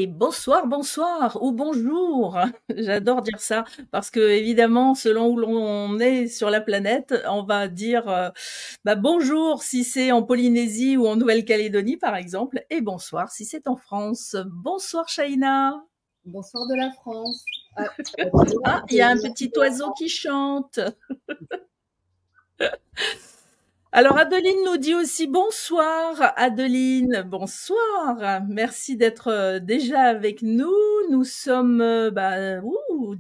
Bonsoir, bonsoir ou bonjour. J'adore dire ça parce que évidemment, selon où l'on est sur la planète, on va dire bonjour si c'est en Polynésie ou en Nouvelle-Calédonie par exemple, et bonsoir si c'est en France. Bonsoir Shaina. Bonsoir de la France. Ah, il y a un petit oiseau qui chante. Alors Adeline nous dit aussi bonsoir. Adeline, bonsoir. Merci d'être déjà avec nous. Nous sommes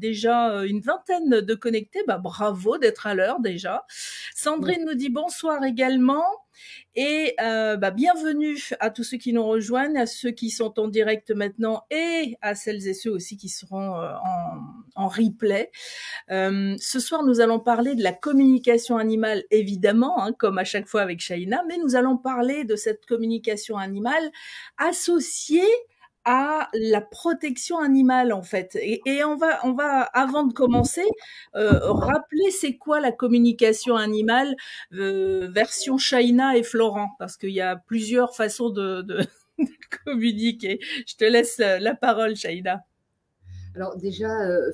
déjà une vingtaine de connectés. Bravo d'être à l'heure déjà. Sandrine nous dit bonsoir également. Et bienvenue à tous ceux qui nous rejoignent, à ceux qui sont en direct maintenant et à celles et ceux aussi qui seront en replay. Ce soir, nous allons parler de la communication animale, évidemment, comme à chaque fois avec Shaina, mais nous allons parler de cette communication animale associée à la protection animale en fait. Et on va avant de commencer rappeler c'est quoi la communication animale version Shaina et Florent, parce qu'il y a plusieurs façons de communiquer. Je te laisse la parole, Shaina. Alors déjà,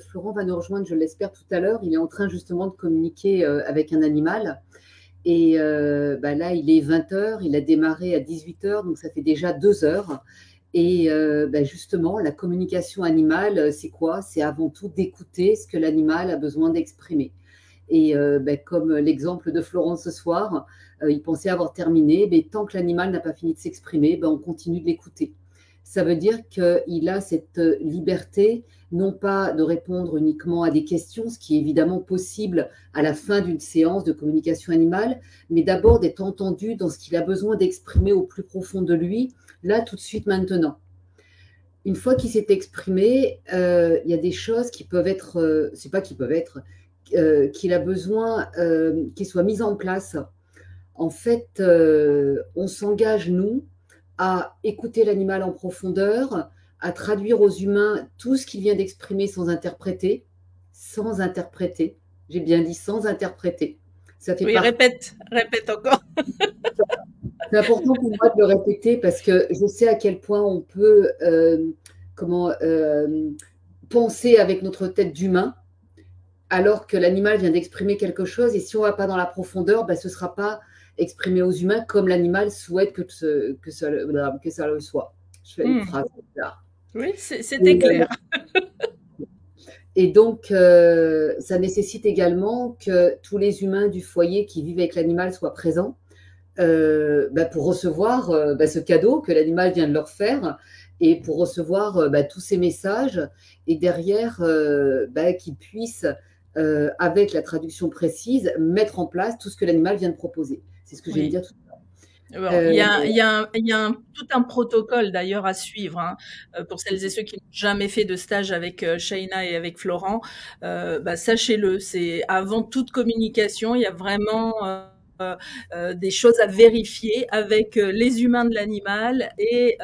Florent va nous rejoindre, je l'espère, tout à l'heure. Il est en train justement de communiquer avec un animal. Et là, il est 20 h, il a démarré à 18 h, donc ça fait déjà 2 heures. Et justement, la communication animale, c'est quoi? C'est avant tout d'écouter ce que l'animal a besoin d'exprimer. Et comme l'exemple de Florent ce soir, il pensait avoir terminé, mais tant que l'animal n'a pas fini de s'exprimer, on continue de l'écouter. Ça veut dire qu'il a cette liberté, non pas de répondre uniquement à des questions, ce qui est évidemment possible à la fin d'une séance de communication animale, mais d'abord d'être entendu dans ce qu'il a besoin d'exprimer au plus profond de lui, là, tout de suite, maintenant. Une fois qu'il s'est exprimé, il y a des choses qui peuvent être, c'est pas qui peuvent être, qu'il a besoin qu'ils soient mises en place. En fait, on s'engage, nous, à écouter l'animal en profondeur, à traduire aux humains tout ce qu'il vient d'exprimer sans interpréter. Sans interpréter. J'ai bien dit sans interpréter. Ça fait répète encore. C'est important pour moi de le répéter parce que je sais à quel point on peut penser avec notre tête d'humain alors que l'animal vient d'exprimer quelque chose, et si on ne va pas dans la profondeur, ce ne sera pas exprimé aux humains comme l'animal souhaite que ça le soit. Je fais une phrase là. Oui, c'était clair. Et donc, ça nécessite également que tous les humains du foyer qui vivent avec l'animal soient présents pour recevoir ce cadeau que l'animal vient de leur faire, et pour recevoir tous ces messages, et derrière qu'ils puissent avec la traduction précise, mettre en place tout ce que l'animal vient de proposer. C'est ce que j'ai dire tout à l'heure. Il y a tout un protocole d'ailleurs à suivre pour celles et ceux qui n'ont jamais fait de stage avec Shaina et avec Florent. Sachez-le, c'est avant toute communication, il y a vraiment des choses à vérifier avec les humains de l'animal, et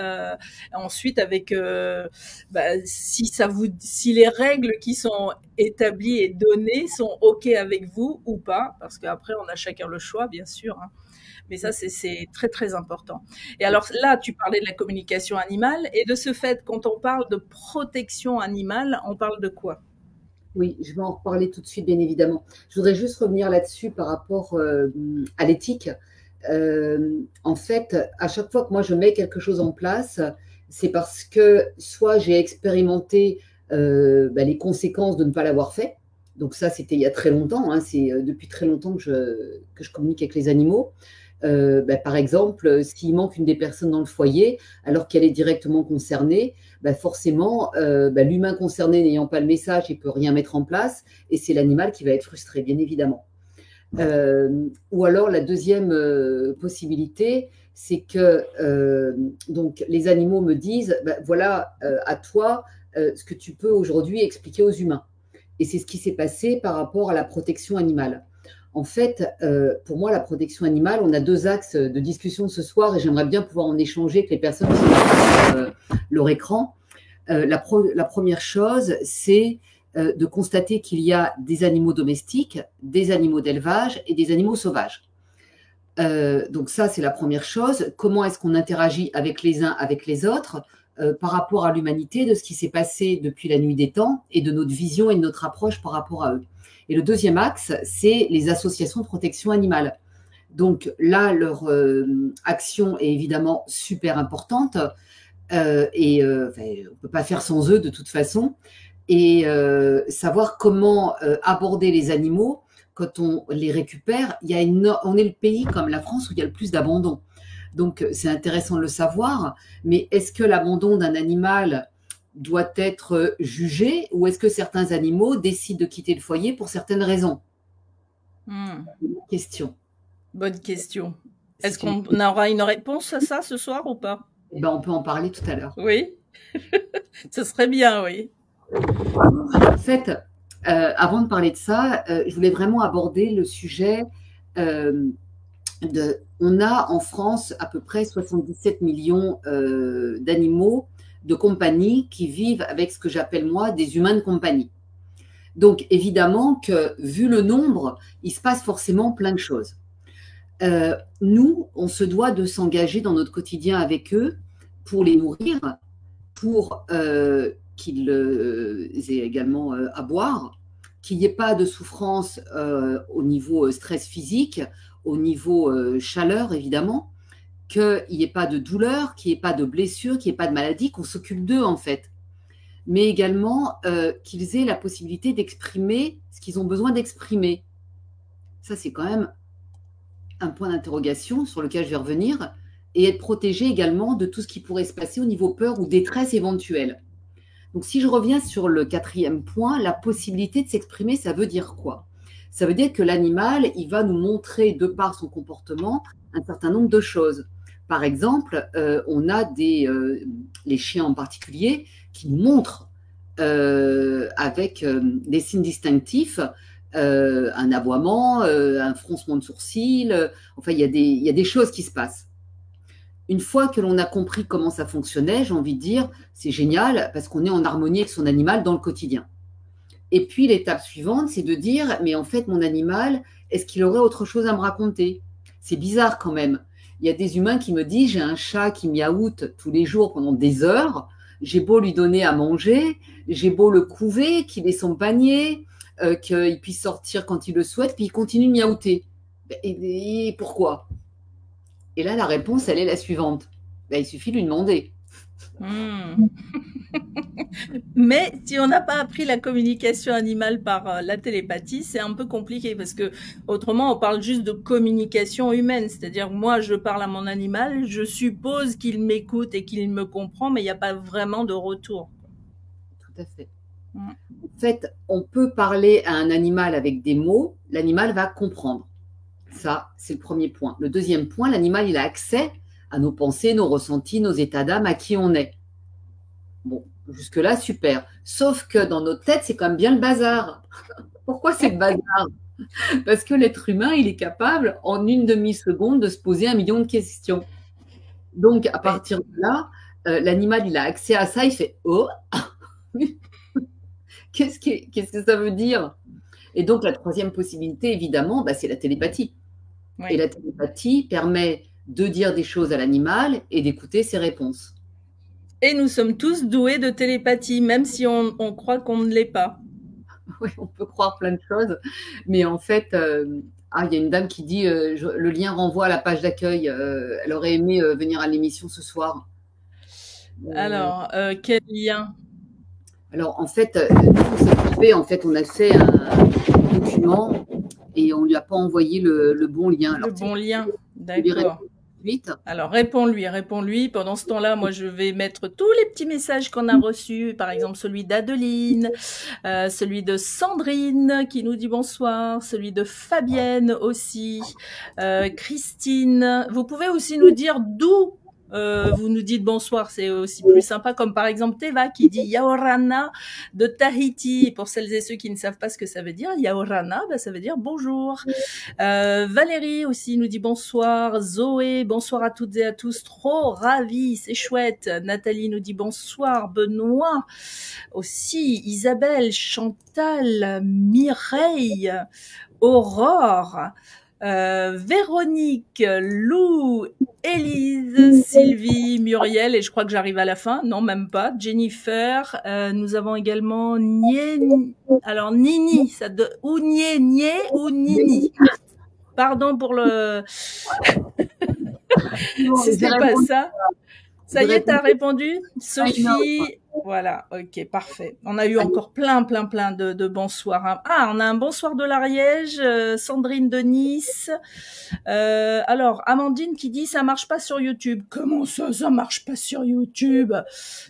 ensuite avec si les règles qui sont établies et données sont OK avec vous ou pas, parce qu'après on a chacun le choix bien sûr. Mais ça, c'est très, très important. Et alors là, tu parlais de la communication animale, et de ce fait, quand on parle de protection animale, on parle de quoi? Oui, je vais en reparler tout de suite, bien évidemment. Je voudrais juste revenir là-dessus par rapport à l'éthique. En fait, à chaque fois que moi je mets quelque chose en place, c'est parce que soit j'ai expérimenté les conséquences de ne pas l'avoir fait. Donc ça, c'était il y a très longtemps. C'est depuis très longtemps que je communique avec les animaux. Par exemple, s'il manque une des personnes dans le foyer, alors qu'elle est directement concernée, forcément, l'humain concerné n'ayant pas le message, il ne peut rien mettre en place, et c'est l'animal qui va être frustré, bien évidemment. Ou alors, la deuxième possibilité, c'est que donc, les animaux me disent, voilà à toi ce que tu peux aujourd'hui expliquer aux humains. Et c'est ce qui s'est passé par rapport à la protection animale. En fait, pour moi, la protection animale, on a 2 axes de discussion ce soir, et j'aimerais bien pouvoir en échanger avec les personnes qui sont sur leur écran. La première chose, c'est de constater qu'il y a des animaux domestiques, des animaux d'élevage et des animaux sauvages. Donc ça, c'est la première chose. Comment est-ce qu'on interagit avec les uns, avec les autres? par rapport à l'humanité, de ce qui s'est passé depuis la nuit des temps et de notre vision et de notre approche par rapport à eux. Et le deuxième axe, c'est les associations de protection animale. Donc là, leur action est évidemment super importante on ne peut pas faire sans eux de toute façon. Et savoir comment aborder les animaux quand on les récupère. On est le pays comme la France où il y a le plus d'abandon. Donc, c'est intéressant de le savoir, mais est-ce que l'abandon d'un animal doit être jugé ou est-ce que certains animaux décident de quitter le foyer pour certaines raisons? Question. Bonne question. Est-ce qu'on aura une réponse à ça ce soir ou pas? Eh ben, on peut en parler tout à l'heure. Oui, ce serait bien, oui. En fait, avant de parler de ça, je voulais vraiment aborder le sujet on a en France à peu près 77 millions d'animaux de compagnie qui vivent avec ce que j'appelle moi des humains de compagnie. Donc évidemment que vu le nombre, il se passe forcément plein de choses. Nous, on se doit de s'engager dans notre quotidien avec eux pour les nourrir, pour qu'ils aient également à boire, qu'il n'y ait pas de souffrance au niveau stress physique, au niveau chaleur évidemment, qu'il n'y ait pas de douleur, qu'il n'y ait pas de blessure, qu'il n'y ait pas de maladie, qu'on s'occupe d'eux en fait. Mais également qu'ils aient la possibilité d'exprimer ce qu'ils ont besoin d'exprimer. Ça, c'est quand même un point d'interrogation sur lequel je vais revenir, et être protégé également de tout ce qui pourrait se passer au niveau peur ou détresse éventuelle. Donc, si je reviens sur le quatrième point, la possibilité de s'exprimer, ça veut dire quoi? Ça veut dire que l'animal, il va nous montrer, de par son comportement, un certain nombre de choses. Par exemple, on a les chiens en particulier, qui nous montrent avec des signes distinctifs, un aboiement, un froncement de sourcils, enfin, il y a des choses qui se passent. Une fois que l'on a compris comment ça fonctionnait, j'ai envie de dire, c'est génial parce qu'on est en harmonie avec son animal dans le quotidien. Et puis, l'étape suivante, c'est de dire, mais en fait, mon animal, est-ce qu'il aurait autre chose à me raconter? C'est bizarre quand même. Il y a des humains qui me disent, j'ai un chat qui miaoute tous les jours pendant des heures, j'ai beau lui donner à manger, j'ai beau le couver, qu'il ait son panier, qu'il puisse sortir quand il le souhaite, puis il continue de miaouter. Et pourquoi? Et là, la réponse, elle est la suivante. Il suffit de lui demander. Mais si on n'a pas appris la communication animale par la télépathie, c'est un peu compliqué parce que autrement, on parle juste de communication humaine. C'est-à-dire, moi, je parle à mon animal, je suppose qu'il m'écoute et qu'il me comprend, mais il n'y a pas vraiment de retour. Tout à fait. En fait, on peut parler à un animal avec des mots, l'animal va comprendre. Ça, c'est le premier point. Le deuxième point, l'animal, il a accès à nos pensées, nos ressentis, nos états d'âme, à qui on est. Bon, jusque-là, super. Sauf que dans notre tête, c'est quand même bien le bazar. Pourquoi c'est le bazar? Parce que l'être humain, il est capable, en une demi-seconde, de se poser 1 million de questions. Donc, à partir de là, l'animal, il a accès à ça, il fait « Oh, qu'est-ce que ça veut dire ?» Et donc, la troisième possibilité, évidemment, c'est la télépathie. Oui. Et la télépathie permet de dire des choses à l'animal et d'écouter ses réponses. Et nous sommes tous doués de télépathie, même si on croit qu'on ne l'est pas. Oui, on peut croire plein de choses, mais en fait, il y a une dame qui dit le lien renvoie à la page d'accueil. Elle aurait aimé venir à l'émission ce soir. Alors, quel lien? Alors, en fait, on a fait un document et on ne lui a pas envoyé le bon lien. Alors, le bon lien, d'accord. Alors, réponds-lui. Pendant ce temps-là, moi, je vais mettre tous les petits messages qu'on a reçus. Par exemple, celui d'Adeline, celui de Sandrine qui nous dit bonsoir, celui de Fabienne aussi, Christine. Vous pouvez aussi nous dire d'où vous nous dites bonsoir, c'est aussi plus sympa, comme par exemple Teva qui dit Yaorana de Tahiti. Pour celles et ceux qui ne savent pas ce que ça veut dire, Yaorana, ça veut dire bonjour. Valérie aussi nous dit bonsoir. Zoé, bonsoir à toutes et à tous, trop ravie, c'est chouette. Nathalie nous dit bonsoir. Benoît aussi, Isabelle, Chantal, Mireille, Aurore. Véronique, Lou, Élise, Sylvie, Muriel, et je crois que j'arrive à la fin. Non, même pas. Jennifer. Nous avons également alors Nini, ou Nié ou Nini. Pardon pour le. Si c'est pas ça. Ça y est, t'as répondu, Sophie. Voilà, ok, parfait. On a eu encore plein de bonsoirs. Hein. Ah, on a un bonsoir de l'Ariège, Sandrine de Nice. Alors, Amandine qui dit ça marche pas sur YouTube. Comment ça marche pas sur YouTube?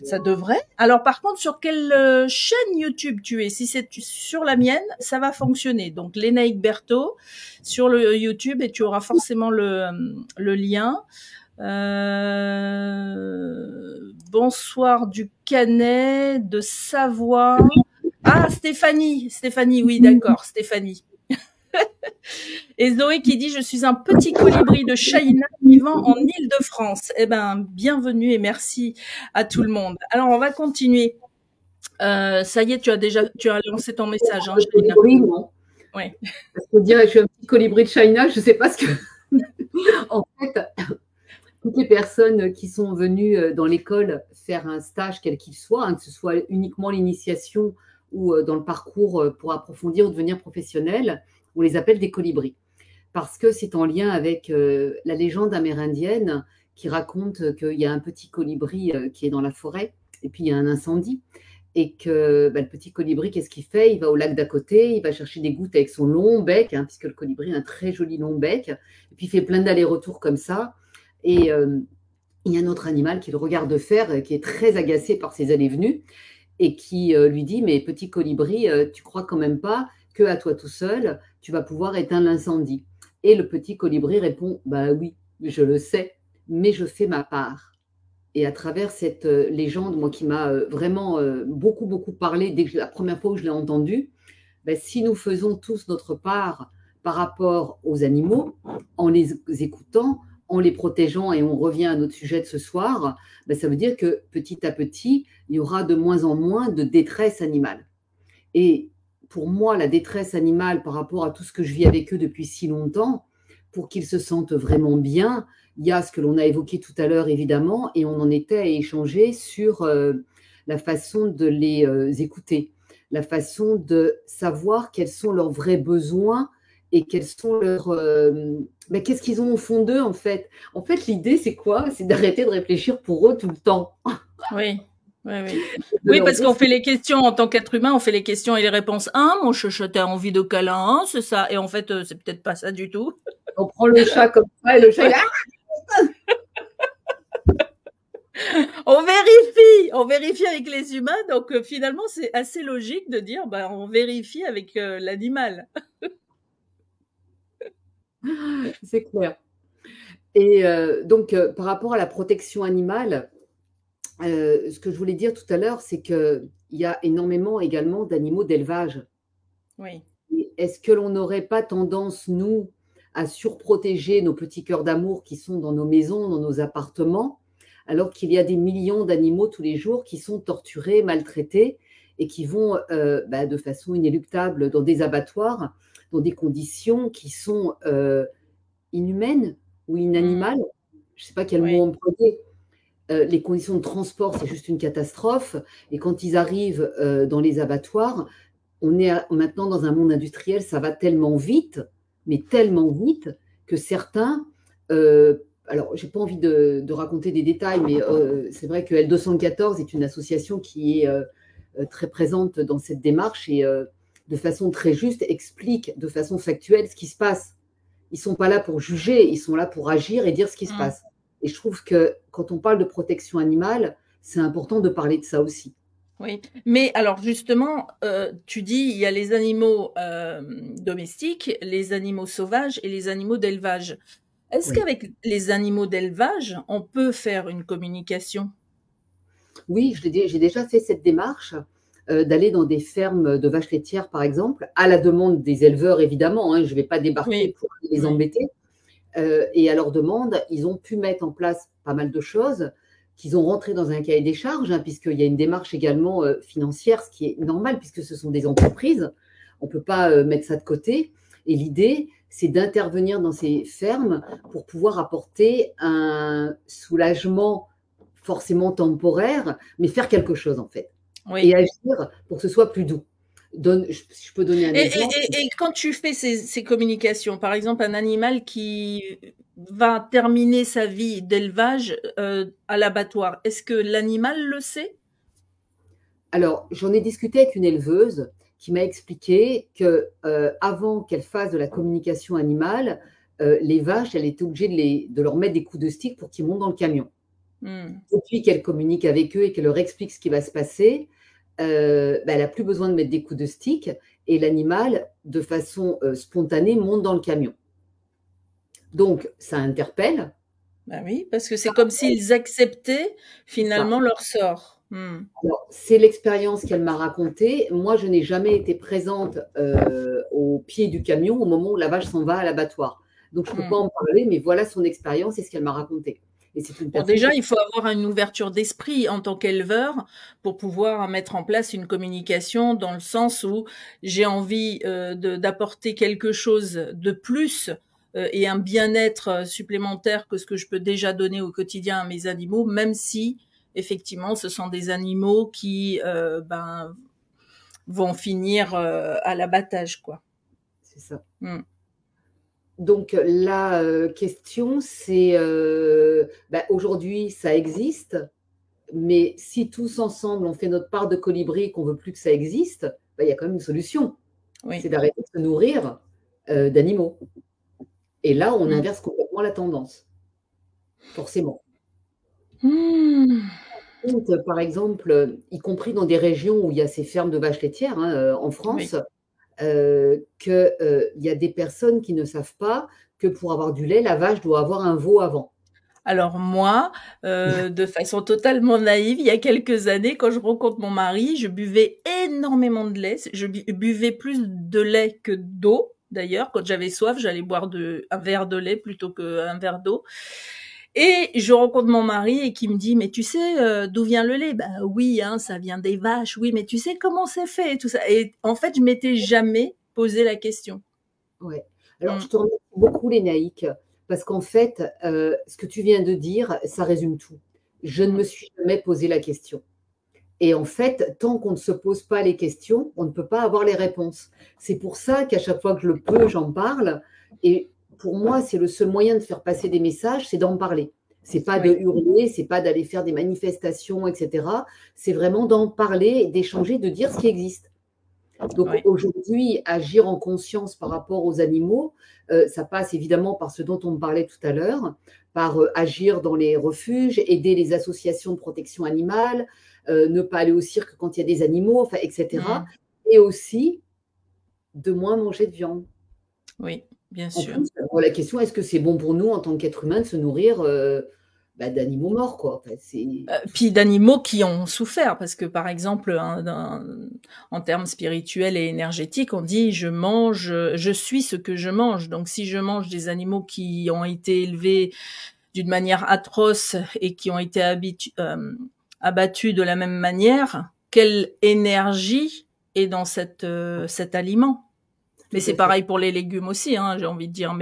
Ça devrait. Alors, par contre, sur quelle chaîne YouTube tu es? Si c'est sur la mienne, ça va fonctionner. Donc, Lénaïque Berthaud sur le YouTube et tu auras forcément le lien. Bonsoir du Canet, de Savoie. Ah, Stéphanie, oui, d'accord, Stéphanie. Et Zoé qui dit, je suis un petit colibri de Chahina vivant en Île-de-France. Eh ben, bienvenue et merci à tout le monde. Alors, on va continuer. Ça y est, tu as lancé ton message, hein, Chahina. Oui, non. Ouais. Parce qu'on dirait que je suis un petit colibri de Chahina, je ne sais pas ce que. En fait, toutes les personnes qui sont venues dans l'école faire un stage, quel qu'il soit, hein, que ce soit uniquement l'initiation ou dans le parcours pour approfondir ou devenir professionnel, on les appelle des colibris. Parce que c'est en lien avec la légende amérindienne qui raconte qu'il y a un petit colibri qui est dans la forêt et puis il y a un incendie. Et que le petit colibri, qu'est-ce qu'il fait? Il va au lac d'à côté, il va chercher des gouttes avec son long bec, hein, puisque le colibri a un très joli long bec, et puis il fait plein d'allers-retours comme ça. Et il y a un autre animal qui le regarde faire, qui est très agacé par ses allées-venues, et qui lui dit, mais petit colibri, tu crois quand même pas qu'à toi tout seul, tu vas pouvoir éteindre l'incendie? Et le petit colibri répond, bah oui, je le sais, mais je fais ma part. Et à travers cette légende, moi, qui m'a vraiment beaucoup parlé dès que la première fois que je l'ai entendue, si nous faisons tous notre part par rapport aux animaux, en les écoutant, en les protégeant, et on revient à notre sujet de ce soir, ça veut dire que petit à petit, il y aura de moins en moins de détresse animale. Et pour moi, la détresse animale par rapport à tout ce que je vis avec eux depuis si longtemps, pour qu'ils se sentent vraiment bien, il y a ce que l'on a évoqué tout à l'heure, évidemment, et on en était à échanger sur la façon de les écouter, la façon de savoir quels sont leurs vrais besoins et quels sont leurs… qu'est-ce qu'ils ont au fond d'eux, en fait. En fait, l'idée, c'est quoi? C'est d'arrêter de réfléchir pour eux tout le temps. Oui. Oui, parce qu'on fait les questions en tant qu'être humain, on fait les questions et les réponses. Mon chouchou, t'as envie de câlin, c'est ça. Et en fait, c'est peut-être pas ça du tout. On prend le chat comme ça et le chat, on vérifie avec les humains. Donc, finalement, c'est assez logique de dire, on vérifie avec l'animal. C'est clair. Et donc, par rapport à la protection animale, ce que je voulais dire tout à l'heure, c'est qu'il y a énormément également d'animaux d'élevage. Oui. Est-ce que l'on n'aurait pas tendance, nous, à surprotéger nos petits cœurs d'amour qui sont dans nos maisons, dans nos appartements, alors qu'il y a des millions d'animaux tous les jours qui sont torturés, maltraités et qui vont de façon inéluctable dans des abattoirs, dans des conditions qui sont inhumaines ou inanimales. Je ne sais pas quel mot employer. Les conditions de transport, c'est juste une catastrophe. Et quand ils arrivent dans les abattoirs, on est maintenant dans un monde industriel, ça va tellement vite, mais tellement vite, que certains… alors, je n'ai pas envie de raconter des détails, mais c'est vrai que L214 est une association qui est très présente dans cette démarche et de façon très juste explique de façon factuelle ce qui se passe. Ils ne sont pas là pour juger, ils sont là pour agir et dire ce qui se passe. Et je trouve que quand on parle de protection animale, c'est important de parler de ça aussi. Oui, mais alors justement, tu dis il y a les animaux domestiques, les animaux sauvages et les animaux d'élevage. Est-ce qu'avec les animaux d'élevage, on peut faire une communication? Oui, j'ai déjà fait cette démarche d'aller dans des fermes de vaches laitières, par exemple, à la demande des éleveurs, évidemment. Hein, je ne vais pas débarquer pour les embêter. Et à leur demande, ils ont pu mettre en place pas mal de choses qu'ils ont rentré dans un cahier des charges, hein, puisqu'il y a une démarche également financière, ce qui est normal, puisque ce sont des entreprises. On ne peut pas mettre ça de côté. Et l'idée, c'est d'intervenir dans ces fermes pour pouvoir apporter un soulagement forcément temporaire, mais faire quelque chose en fait. Oui. Et agir pour que ce soit plus doux. Je peux donner un exemple. Et quand tu fais ces communications, par exemple, un animal qui va terminer sa vie d'élevage à l'abattoir, est-ce que l'animal le sait? Alors, j'en ai discuté avec une éleveuse qui m'a expliqué que avant qu'elle fasse de la communication animale, les vaches, elle était obligée de leur mettre des coups de stick pour qu'ils montent dans le camion. Depuis qu'elle communique avec eux et qu'elle leur explique ce qui va se passer, elle n'a plus besoin de mettre des coups de stick et l'animal, de façon spontanée, monte dans le camion. Donc, ça interpelle. Ben oui, parce que c'est comme s'ils acceptaient finalement leur sort. C'est l'expérience qu'elle m'a racontée. Moi, je n'ai jamais été présente au pied du camion au moment où la vache s'en va à l'abattoir. Donc, je ne peux pas en parler, mais voilà son expérience et ce qu'elle m'a raconté. Bon, déjà, il faut avoir une ouverture d'esprit en tant qu'éleveur pour pouvoir mettre en place une communication dans le sens où j'ai envie d'apporter quelque chose de plus et un bien-être supplémentaire que ce que je peux déjà donner au quotidien à mes animaux, même si effectivement ce sont des animaux qui vont finir à l'abattage, quoi. C'est ça. Donc la question, c'est aujourd'hui, ça existe, mais si tous ensemble, on fait notre part de colibri et qu'on ne veut plus que ça existe, il y a quand même une solution. Oui. C'est d'arrêter de se nourrir d'animaux. Et là, on inverse complètement la tendance, forcément. Par exemple, y compris dans des régions où il y a ces fermes de vaches laitières, en France, qu'il y a des personnes qui ne savent pas que pour avoir du lait, la vache doit avoir un veau avant. Alors moi, de façon totalement naïve, il y a quelques années, quand je rencontre mon mari, je buvais énormément de lait. Je buvais plus de lait que d'eau. D'ailleurs, quand j'avais soif, j'allais boire un verre de lait plutôt qu'un verre d'eau. Et je rencontre mon mari et qui me dit, mais tu sais d'où vient le lait? Bah oui, ça vient des vaches. Oui, mais tu sais comment c'est fait et tout ça. Et en fait, je m'étais jamais posé la question. Ouais. Alors, je te remercie beaucoup, Lénaïque, parce qu'en fait, ce que tu viens de dire, ça résume tout. Je ne me suis jamais posé la question. Et en fait, tant qu'on ne se pose pas les questions, on ne peut pas avoir les réponses. C'est pour ça qu'à chaque fois que je le peux, j'en parle. Et pour moi, c'est le seul moyen de faire passer des messages, c'est d'en parler. C'est pas de hurler, c'est pas d'aller faire des manifestations, etc. C'est vraiment d'en parler, d'échanger, de dire ce qui existe. Donc aujourd'hui, agir en conscience par rapport aux animaux, ça passe évidemment par ce dont on me parlait tout à l'heure, par agir dans les refuges, aider les associations de protection animale, ne pas aller au cirque quand il y a des animaux, enfin, etc. Et aussi de moins manger de viande. Oui, bien sûr. En plus, la question, est-ce que c'est bon pour nous en tant qu'être humain de se nourrir d'animaux morts, quoi. Enfin, puis d'animaux qui ont souffert, parce que par exemple, en termes spirituels et énergétiques, on dit je suis ce que je mange. Donc si je mange des animaux qui ont été élevés d'une manière atroce et qui ont été abattus de la même manière, quelle énergie est dans cet aliment? Mais c'est pareil pour les légumes aussi, j'ai envie de dire.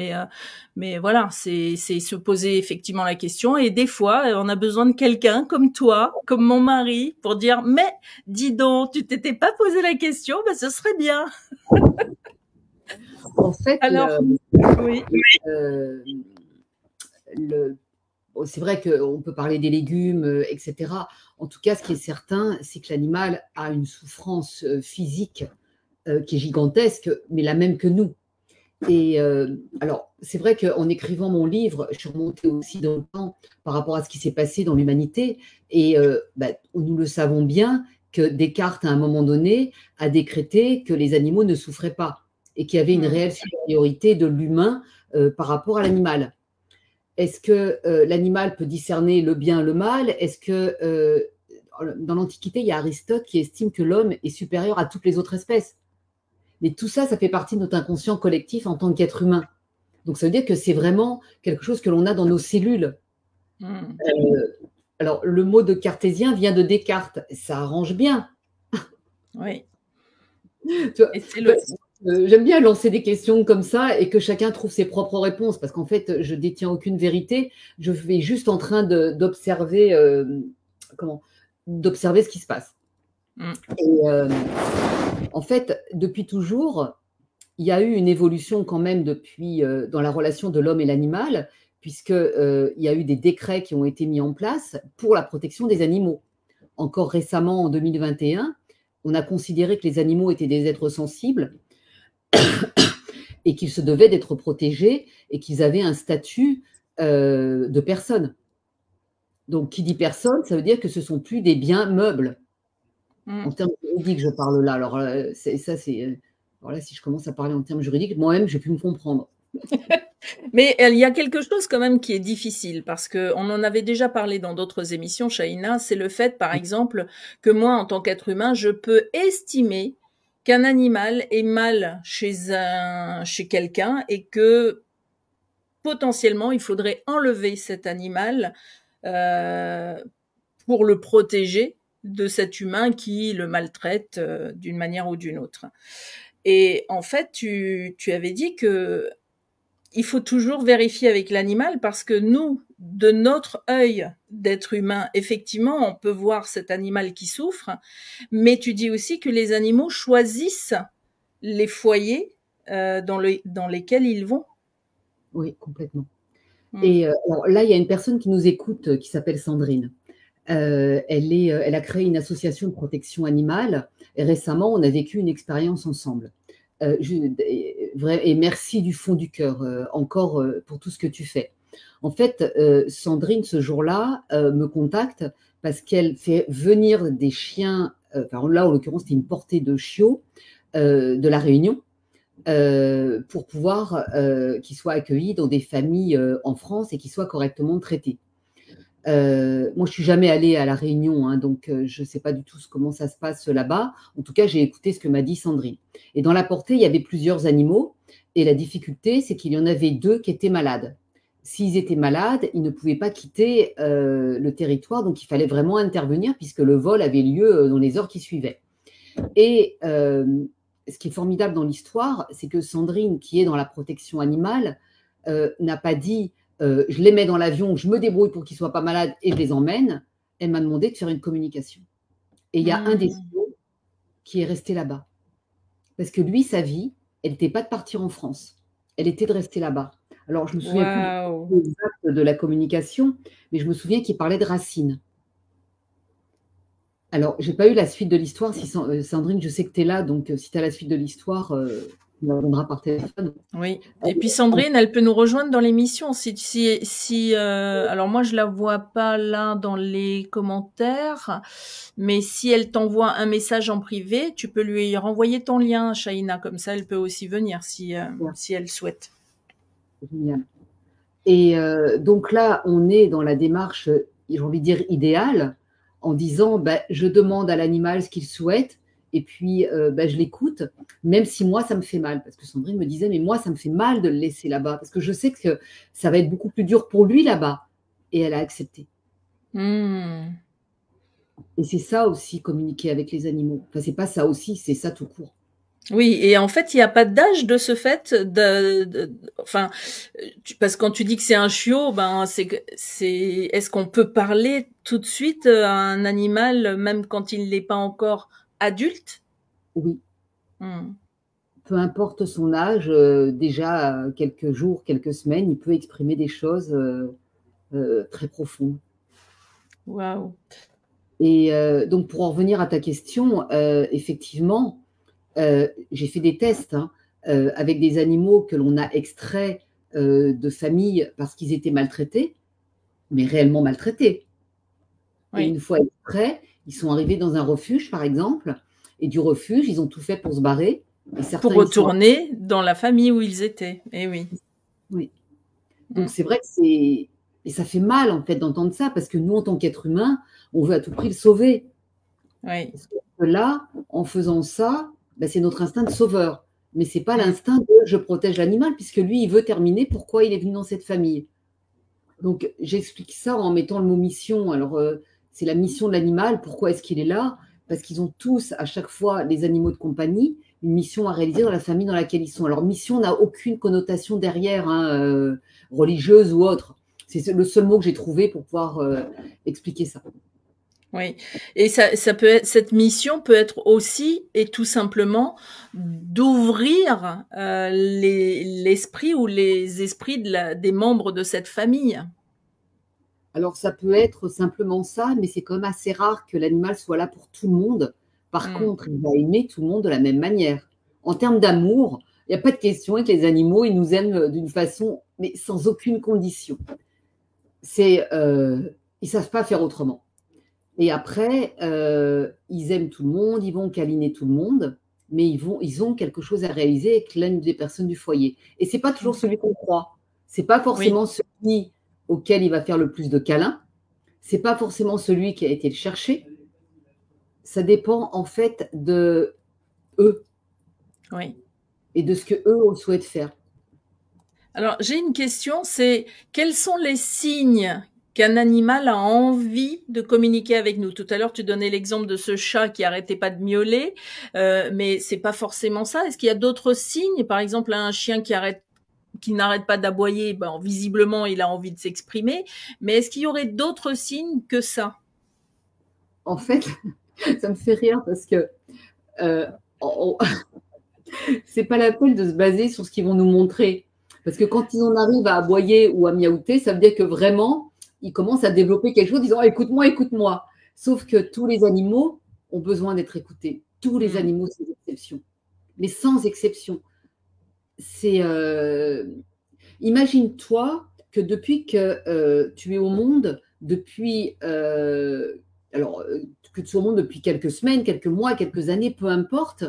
Mais voilà, c'est se poser effectivement la question. Et des fois, on a besoin de quelqu'un comme toi, comme mon mari, pour dire, mais dis donc, tu t'étais pas posé la question, ce serait bien. En fait, alors, oui. C'est vrai qu'on peut parler des légumes, etc. En tout cas, ce qui est certain, c'est que l'animal a une souffrance physique qui est gigantesque, mais la même que nous. Et alors, c'est vrai qu'en écrivant mon livre, je suis remontée aussi dans le temps par rapport à ce qui s'est passé dans l'humanité. Et nous le savons bien que Descartes, à un moment donné, a décrété que les animaux ne souffraient pas et qu'il y avait une réelle supériorité de l'humain par rapport à l'animal. Est-ce que l'animal peut discerner le bien et le mal? Est-ce que dans l'Antiquité, il y a Aristote qui estime que l'homme est supérieur à toutes les autres espèces? Mais tout ça, ça fait partie de notre inconscient collectif en tant qu'être humain. Donc, ça veut dire que c'est vraiment quelque chose que l'on a dans nos cellules. Alors, le mot de cartésien vient de Descartes. Ça arrange bien. Oui. Tu vois, J'aime bien lancer des questions comme ça et que chacun trouve ses propres réponses parce qu'en fait, je détiens aucune vérité. Je vais juste en train d'observer comment d'observer ce qui se passe. Et en fait, depuis toujours, il y a eu une évolution quand même depuis dans la relation de l'homme et l'animal, puisque il y a eu des décrets qui ont été mis en place pour la protection des animaux. Encore récemment, en 2021, on a considéré que les animaux étaient des êtres sensibles et qu'ils se devaient d'être protégés et qu'ils avaient un statut de personne. Donc, qui dit personne, ça veut dire que ce ne sont plus des biens meubles. En termes juridiques, je parle là. Alors, alors là, si je commence à parler en termes juridiques, moi-même, je vais plus me comprendre. Mais il y a quelque chose quand même qui est difficile parce qu'on en avait déjà parlé dans d'autres émissions, Shaina, c'est le fait, par exemple, que moi, en tant qu'être humain, je peux estimer qu'un animal est mal chez quelqu'un et que potentiellement, il faudrait enlever cet animal pour le protéger de cet humain qui le maltraite d'une manière ou d'une autre. Et en fait, tu avais dit que il faut toujours vérifier avec l'animal parce que nous, de notre œil d'être humain, effectivement, on peut voir cet animal qui souffre, mais tu dis aussi que les animaux choisissent les foyers dans lesquels ils vont. Oui, complètement. Et alors là, il y a une personne qui nous écoute qui s'appelle Sandrine. Elle a créé une association de protection animale et récemment, on a vécu une expérience ensemble. Et merci du fond du cœur encore pour tout ce que tu fais. En fait, Sandrine, ce jour-là, me contacte parce qu'elle fait venir des chiens, enfin là, en l'occurrence, c'était une portée de chiots de la Réunion, pour pouvoir qu'ils soient accueillis dans des familles en France et qu'ils soient correctement traités. Moi, je suis jamais allée à la Réunion, hein, donc je ne sais pas du tout comment ça se passe là-bas. En tout cas, j'ai écouté ce que m'a dit Sandrine. Et dans la portée, il y avait plusieurs animaux. Et la difficulté, c'est qu'il y en avait 2 qui étaient malades. S'ils étaient malades, ils ne pouvaient pas quitter le territoire, donc il fallait vraiment intervenir puisque le vol avait lieu dans les heures qui suivaient. Et ce qui est formidable dans l'histoire, c'est que Sandrine, qui est dans la protection animale, n'a pas dit je les mets dans l'avion, je me débrouille pour qu'ils ne soient pas malades et je les emmène. Elle m'a demandé de faire une communication. Et il y a un des chiots qui est resté là-bas. Parce que lui, sa vie, elle n'était pas de partir en France. Elle était de rester là-bas. Alors, je me souviens plus exact de la communication, mais je me souviens qu'il parlait de racines. Alors, je n'ai pas eu la suite de l'histoire. Si Sandrine, je sais que tu es là, donc si tu as la suite de l'histoire, tu me répondras par téléphone. Oui. Et puis Sandrine, elle peut nous rejoindre dans l'émission. Alors moi, je la vois pas là dans les commentaires, mais si elle t'envoie un message en privé, tu peux lui renvoyer ton lien, Shaina, comme ça, elle peut aussi venir si elle souhaite. Génial. Et donc là, on est dans la démarche, j'ai envie de dire, idéale, en disant je demande à l'animal ce qu'il souhaite et puis je l'écoute, même si moi, ça me fait mal. Parce que Sandrine me disait, mais moi, ça me fait mal de le laisser là-bas, parce que je sais que ça va être beaucoup plus dur pour lui là-bas. Et elle a accepté. Et c'est ça aussi, communiquer avec les animaux. Enfin, c'est pas ça aussi, c'est ça tout court. Oui, et en fait, il n'y a pas d'âge de ce fait. Enfin, parce que quand tu dis que c'est un chiot, est-ce qu'on peut parler tout de suite à un animal, même quand il n'est pas encore adulte? Oui. Peu importe son âge, déjà quelques jours, quelques semaines, il peut exprimer des choses très profondes. Waouh. Et donc, pour en revenir à ta question, effectivement, j'ai fait des tests avec des animaux que l'on a extraits de familles parce qu'ils étaient maltraités, mais réellement maltraités. Oui. Et une fois extraits, ils sont arrivés dans un refuge, par exemple, et du refuge, ils ont tout fait pour se barrer. Et pour retourner dans la famille où ils étaient. Eh oui. Oui. Donc, c'est vrai que c'est... Et ça fait mal, en fait, d'entendre ça, parce que nous, en tant qu'êtres humains, on veut à tout prix le sauver. Oui. Parce que là, en faisant ça, c'est notre instinct de sauveur. Mais ce n'est pas l'instinct de « je protège l'animal », puisque lui, il veut terminer pourquoi il est venu dans cette famille. Donc, j'explique ça en mettant le mot « mission ». Alors, c'est la mission de l'animal. Pourquoi est-ce qu'il est là? Parce qu'ils ont tous, à chaque fois, des animaux de compagnie, une mission à réaliser dans la famille dans laquelle ils sont. Alors, mission n'a aucune connotation derrière, hein, religieuse ou autre. C'est le seul mot que j'ai trouvé pour pouvoir expliquer ça. Oui, et ça peut être, cette mission peut être aussi et tout simplement d'ouvrir l'esprit ou les esprits des membres de cette famille. Alors, ça peut être simplement ça, mais c'est quand même assez rare que l'animal soit là pour tout le monde. Par contre, il va aimer tout le monde de la même manière. En termes d'amour, il n'y a pas de question avec les animaux, ils nous aiment d'une façon, mais sans aucune condition. Ils ne savent pas faire autrement. Et après, ils aiment tout le monde, ils vont câliner tout le monde, mais ils ont quelque chose à réaliser avec l'une des personnes du foyer. Et ce n'est pas toujours celui qu'on croit. Ce n'est pas forcément celui auquel il va faire le plus de câlins. Ce n'est pas forcément celui qui a été le chercher. Ça dépend en fait de eux. Oui. Et de ce qu'eux souhaitent faire. Alors, j'ai une question, c'est quels sont les signes qu'un animal a envie de communiquer avec nous? Tout à l'heure, tu donnais l'exemple de ce chat qui arrêtait pas de miauler, mais c'est pas forcément ça. Est-ce qu'il y a d'autres signes? Par exemple, un chien qui n'arrête pas d'aboyer, ben, visiblement, il a envie de s'exprimer. Mais est-ce qu'il y aurait d'autres signes que ça? En fait, ça me fait rire parce que c'est pas la peine de se baser sur ce qu'ils vont nous montrer. Parce que quand ils en arrivent à aboyer ou à miaouter, ça veut dire que vraiment, ils commencent à développer quelque chose, disant écoute-moi, écoute-moi. Sauf que tous les animaux ont besoin d'être écoutés. Tous les animaux, sans exception. Mais sans exception. Imagine-toi que depuis que tu es au monde, que tu sois au monde depuis quelques semaines, quelques mois, quelques années, peu importe,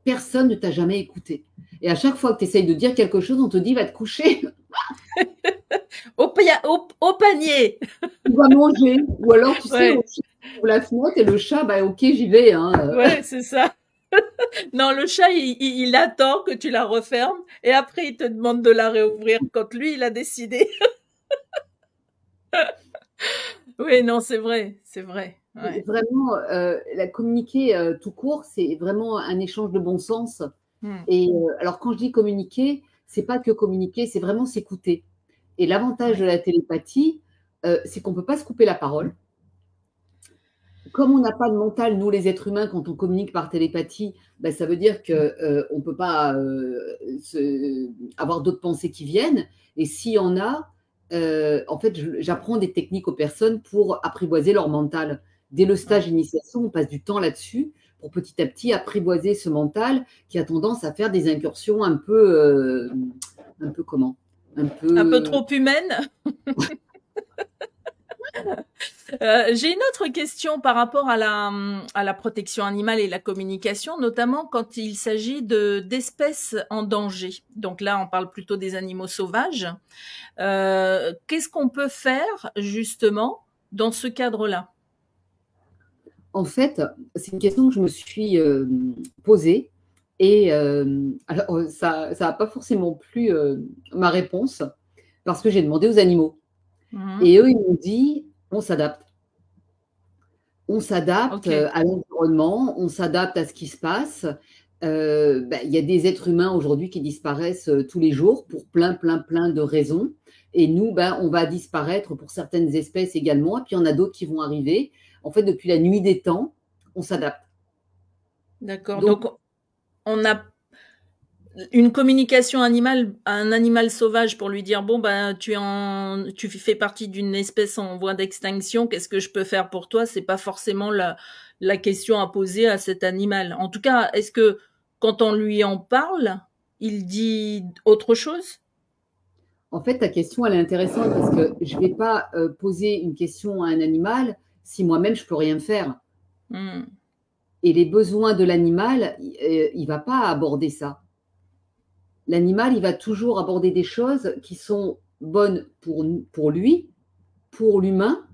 personne ne t'a jamais écouté. Et à chaque fois que tu essayes de dire quelque chose, on te dit va te coucher. Au panier. Tu vas manger. Ou alors, tu sais, on ouvre la fenêtre et le chat, bah ok, j'y vais. Hein. Ouais, c'est ça. Non, le chat, il attend que tu la refermes et après, il te demande de la réouvrir quand lui, il a décidé. Oui, non, c'est vrai, c'est vrai. Ouais. Vraiment, la communiquer tout court, c'est vraiment un échange de bon sens. Et alors, quand je dis communiquer, c'est pas que communiquer, c'est vraiment s'écouter. Et l'avantage de la télépathie, c'est qu'on ne peut pas se couper la parole. Comme on n'a pas de mental, nous les êtres humains, quand on communique par télépathie, ben, ça veut dire qu'on ne peut pas avoir d'autres pensées qui viennent. Et s'il y en a, en fait, j'apprends des techniques aux personnes pour apprivoiser leur mental. Dès le stage d'initiation, on passe du temps là-dessus pour petit à petit apprivoiser ce mental qui a tendance à faire des incursions un peu comment? Un peu trop humaine. J'ai une autre question par rapport à la protection animale et la communication, notamment quand il s'agit d'espèces en danger. Donc là, on parle plutôt des animaux sauvages. Qu'est-ce qu'on peut faire justement dans ce cadre-là? En fait, c'est une question que je me suis posée et alors ça n'a pas forcément plu ma réponse parce que j'ai demandé aux animaux. Et eux, ils m'ont dit, on s'adapte. On s'adapte à l'environnement, on s'adapte à ce qui se passe. Il y a des êtres humains aujourd'hui qui disparaissent tous les jours pour plein de raisons. Et nous, on va disparaître pour certaines espèces également. Et puis, il y en a d'autres qui vont arriver. En fait, depuis la nuit des temps, on s'adapte. D'accord. Donc, on a une communication animale à un animal sauvage pour lui dire bon tu fais partie d'une espèce en voie d'extinction, qu'est-ce que je peux faire pour toi? C'est pas forcément la question à poser à cet animal. En tout cas, est-ce que quand on lui en parle, il dit autre chose? En fait, ta question, elle est intéressante parce que je vais pas poser une question à un animal si moi-même je peux rien faire. Et les besoins de l'animal, il va pas aborder ça. L'animal, il va toujours aborder des choses qui sont bonnes pour lui, pour l'humain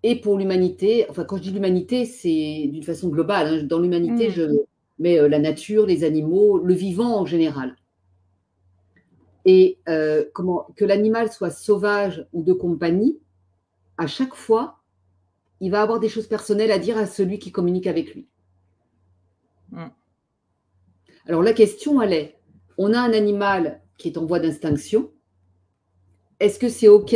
et pour l'humanité. Enfin, quand je dis l'humanité, c'est d'une façon globale. Hein. Dans l'humanité, je mets la nature, les animaux, le vivant en général. Et que l'animal soit sauvage ou de compagnie, à chaque fois, il va avoir des choses personnelles à dire à celui qui communique avec lui. Alors la question, elle est, on a un animal qui est en voie d'extinction. Est-ce que c'est OK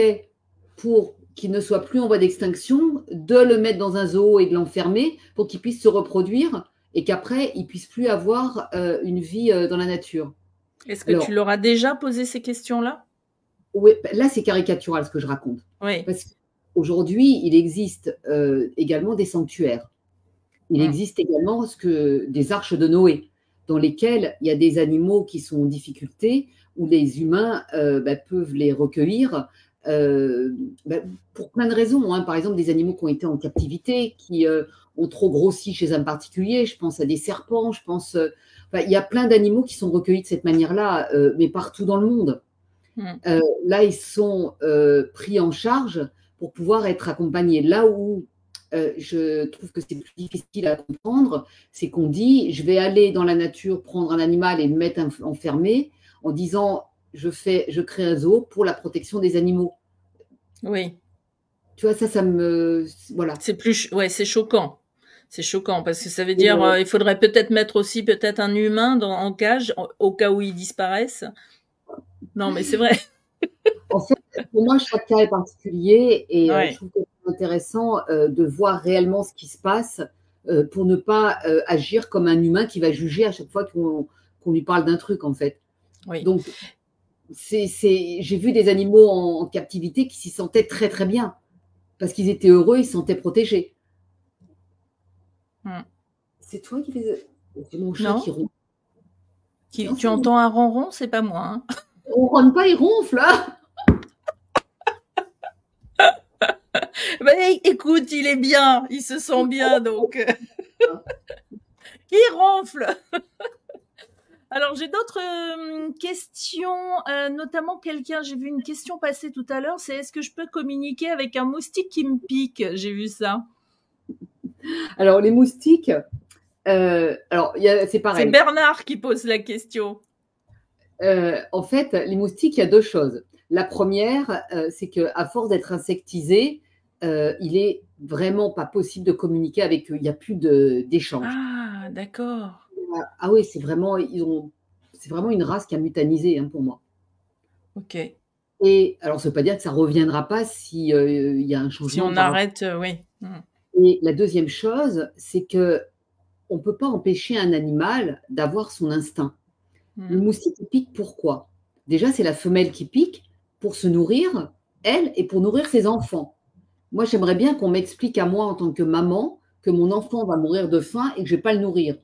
pour qu'il ne soit plus en voie d'extinction de le mettre dans un zoo et de l'enfermer pour qu'il puisse se reproduire et qu'après, il puisse plus avoir une vie dans la nature? Est-ce que tu leur as déjà posé ces questions-là? Oui, là, c'est caricatural ce que je raconte. Oui. Parce qu'aujourd'hui, il existe également des sanctuaires. Il existe également des arches de Noé, dans lesquelles il y a des animaux qui sont en difficulté, où les humains peuvent les recueillir pour plein de raisons. Hein. Par exemple, des animaux qui ont été en captivité, qui ont trop grossi chez un particulier. Je pense à des serpents, il y a plein d'animaux qui sont recueillis de cette manière-là, mais partout dans le monde. Là, ils sont pris en charge pour pouvoir être accompagnés. Là où je trouve que c'est plus difficile à comprendre, c'est qu'on dit, je vais aller dans la nature prendre un animal et le mettre enfermé, en disant, je crée un zoo pour la protection des animaux. Oui. Tu vois, ça me... Voilà. Ouais, c'est choquant. C'est choquant parce que ça veut dire il faudrait peut-être mettre aussi peut-être un humain en cage au cas où ils disparaissent. Non, mais c'est vrai. En fait, pour moi, chaque cas est particulier et je trouve que c'est intéressant de voir réellement ce qui se passe pour ne pas agir comme un humain qui va juger à chaque fois qu'on lui parle d'un truc, en fait. Oui. Donc, j'ai vu des animaux en captivité qui s'y sentaient très, très bien parce qu'ils étaient heureux, ils se sentaient protégés. C'est toi qui les... C'est mon chat qui ronfle. Tu entends un ronron, c'est pas moi. Hein. On ronne pas, il ronfle, là. Écoute, il est bien, il se sent bien, donc il ronfle. Alors j'ai d'autres questions, notamment j'ai vu une question passer tout à l'heure, c'est est-ce que je peux communiquer avec un moustique qui me pique? J'ai vu ça. Alors les moustiques, c'est pareil. C'est Bernard qui pose la question. En fait, les moustiques, il y a deux choses. La première, c'est qu'à force d'être insectisés, il est vraiment pas possible de communiquer avec eux. Il n'y a plus d'échange. Ah, d'accord. Ah oui, c'est vraiment une race qui a mutanisé pour moi. Ok. Et alors, ça ne veut pas dire que ça ne reviendra pas s'il y a un changement. Si on arrête, oui. Et la deuxième chose, c'est qu'on ne peut pas empêcher un animal d'avoir son instinct. Le moustique, il pique pourquoi? Déjà, c'est la femelle qui pique pour se nourrir, elle, et pour nourrir ses enfants. Moi, j'aimerais bien qu'on m'explique à moi, en tant que maman, que mon enfant va mourir de faim et que je ne vais pas le nourrir.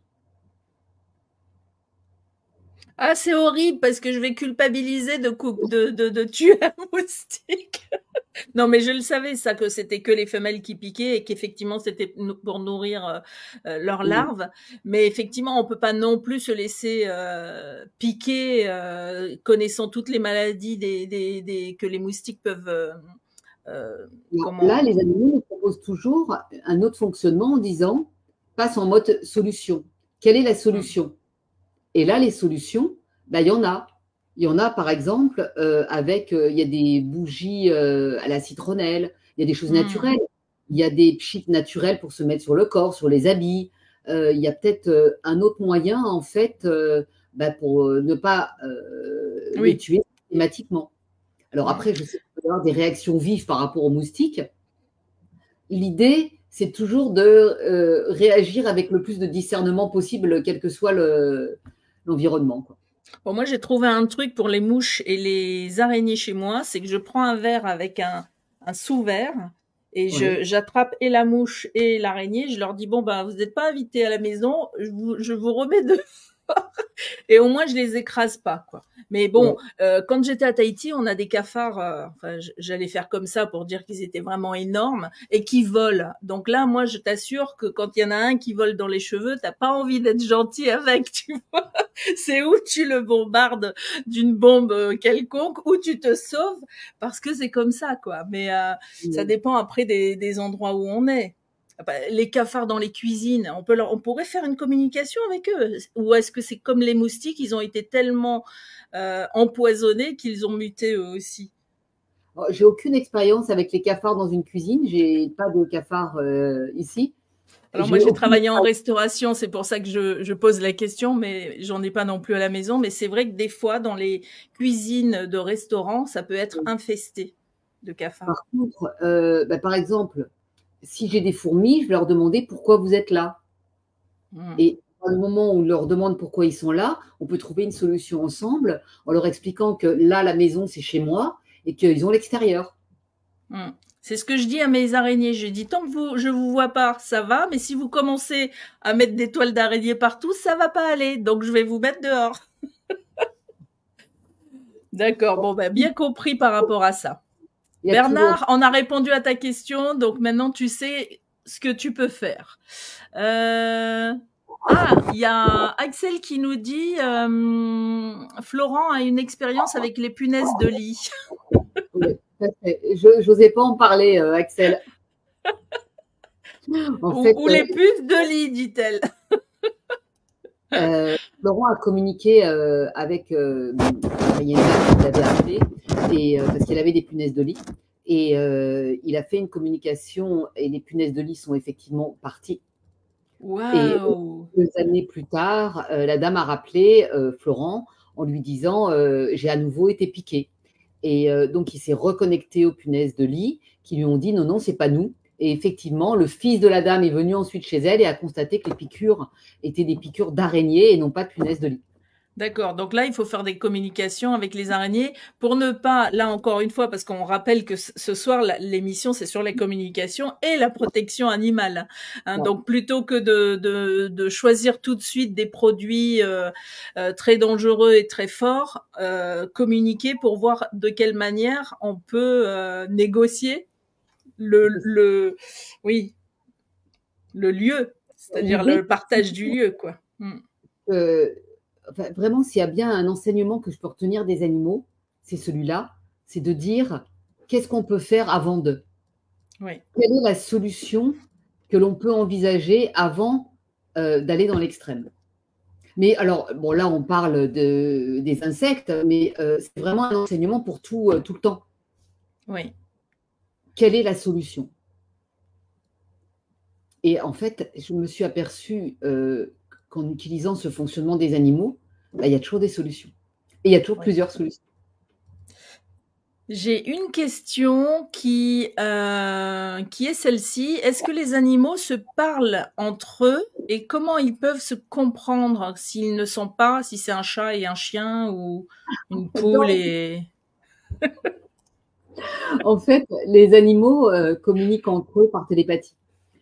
Ah, c'est horrible parce que je vais culpabiliser de tuer un moustique. Non, mais je le savais, ça, que c'était que les femelles qui piquaient et qu'effectivement, c'était pour nourrir leurs larves. Mais effectivement, on peut pas non plus se laisser piquer, connaissant toutes les maladies que les moustiques peuvent... Là, les animaux nous proposent toujours un autre fonctionnement en disant, passe en mode solution. Quelle est la solution? Et là, les solutions, il y en a. Il y en a, par exemple, il y a des bougies à la citronnelle, il y a des choses naturelles. Il y a des pchits naturels pour se mettre sur le corps, sur les habits. Il y a peut-être un autre moyen, en fait, pour ne pas les tuer systématiquement. Alors après, je sais qu'il peut y avoir des réactions vives par rapport aux moustiques. L'idée, c'est toujours de réagir avec le plus de discernement possible, quel que soit l'environnement, quoi. Bon, moi, j'ai trouvé un truc pour les mouches et les araignées chez moi, c'est que je prends un verre avec un sous-verre et j'attrape et la mouche et l'araignée. Je leur dis, bon, vous n'êtes pas invités à la maison, je vous remets dehors. Et au moins, je les écrase pas, quoi. Mais bon, quand j'étais à Tahiti, on a des cafards, j'allais faire comme ça pour dire qu'ils étaient vraiment énormes et qui volent. Donc là, moi, je t'assure que quand il y en a un qui vole dans les cheveux, t'as pas envie d'être gentil avec, tu vois. C'est où tu le bombardes d'une bombe quelconque, ou tu te sauves, parce que c'est comme ça, quoi. Mais ça dépend après des endroits où on est. Les cafards dans les cuisines, on pourrait faire une communication avec eux. Ou est-ce que c'est comme les moustiques, ils ont été tellement empoisonnés qu'ils ont muté eux aussi? J'ai aucune expérience avec les cafards dans une cuisine. J'ai pas de cafards ici. Alors moi, j'ai travaillé en restauration, c'est pour ça que je pose la question, mais j'en ai pas non plus à la maison. Mais c'est vrai que des fois, dans les cuisines de restaurants, ça peut être infesté de cafards. Par contre, par exemple, si j'ai des fourmis, je vais leur demander pourquoi vous êtes là. Et à le moment où on leur demande pourquoi ils sont là, on peut trouver une solution ensemble en leur expliquant que là, la maison, c'est chez moi et qu'ils ont l'extérieur. C'est ce que je dis à mes araignées. Je dis, tant que je vous vois pas, ça va, mais si vous commencez à mettre des toiles d'araignée partout, ça va pas aller. Donc, je vais vous mettre dehors. D'accord. Bon, ben, bien compris par rapport à ça. Bernard, on a répondu à ta question, donc maintenant tu sais ce que tu peux faire. Il y a Axel qui nous dit Florent a une expérience avec les punaises de lit. Oui, je n'osais pas en parler, Axel. Ou les puces de lit, dit-elle. Florent a communiqué avec il y a une dame qui l'avait appelé parce qu'elle avait des punaises de lit. Et il a fait une communication et les punaises de lit sont effectivement parties. Wow. Et 2 années plus tard, la dame a rappelé Florent en lui disant j'ai à nouveau été piqué. Et donc il s'est reconnecté aux punaises de lit qui lui ont dit non, non, c'est pas nous. Et effectivement, le fils de la dame est venu ensuite chez elle et a constaté que les piqûres étaient des piqûres d'araignées et non pas de punaises de lit. D'accord. Donc là, il faut faire des communications avec les araignées pour ne pas, là encore une fois, parce qu'on rappelle que ce soir, l'émission, c'est sur les communications et la protection animale. Hein, ouais. Donc plutôt que de choisir tout de suite des produits très dangereux et très forts, communiquer pour voir de quelle manière on peut négocier le lieu, c'est-à-dire le partage du lieu, quoi. Enfin, vraiment, s'il y a bien un enseignement que je peux retenir des animaux, c'est celui-là, c'est de dire qu'est-ce qu'on peut faire avant d'eux. Oui. Quelle est la solution que l'on peut envisager avant d'aller dans l'extrême. Mais alors, bon, là, on parle des insectes, mais c'est vraiment un enseignement pour tout le temps. Oui. Quelle est la solution? Et en fait, je me suis aperçue qu'en utilisant ce fonctionnement des animaux, il y a toujours des solutions. Et il y a toujours plusieurs solutions. J'ai une question qui est celle-ci. Est-ce que les animaux se parlent entre eux et comment ils peuvent se comprendre s'ils ne sont pas, si c'est un chat et un chien ou une poule et... En fait, les animaux communiquent entre eux par télépathie.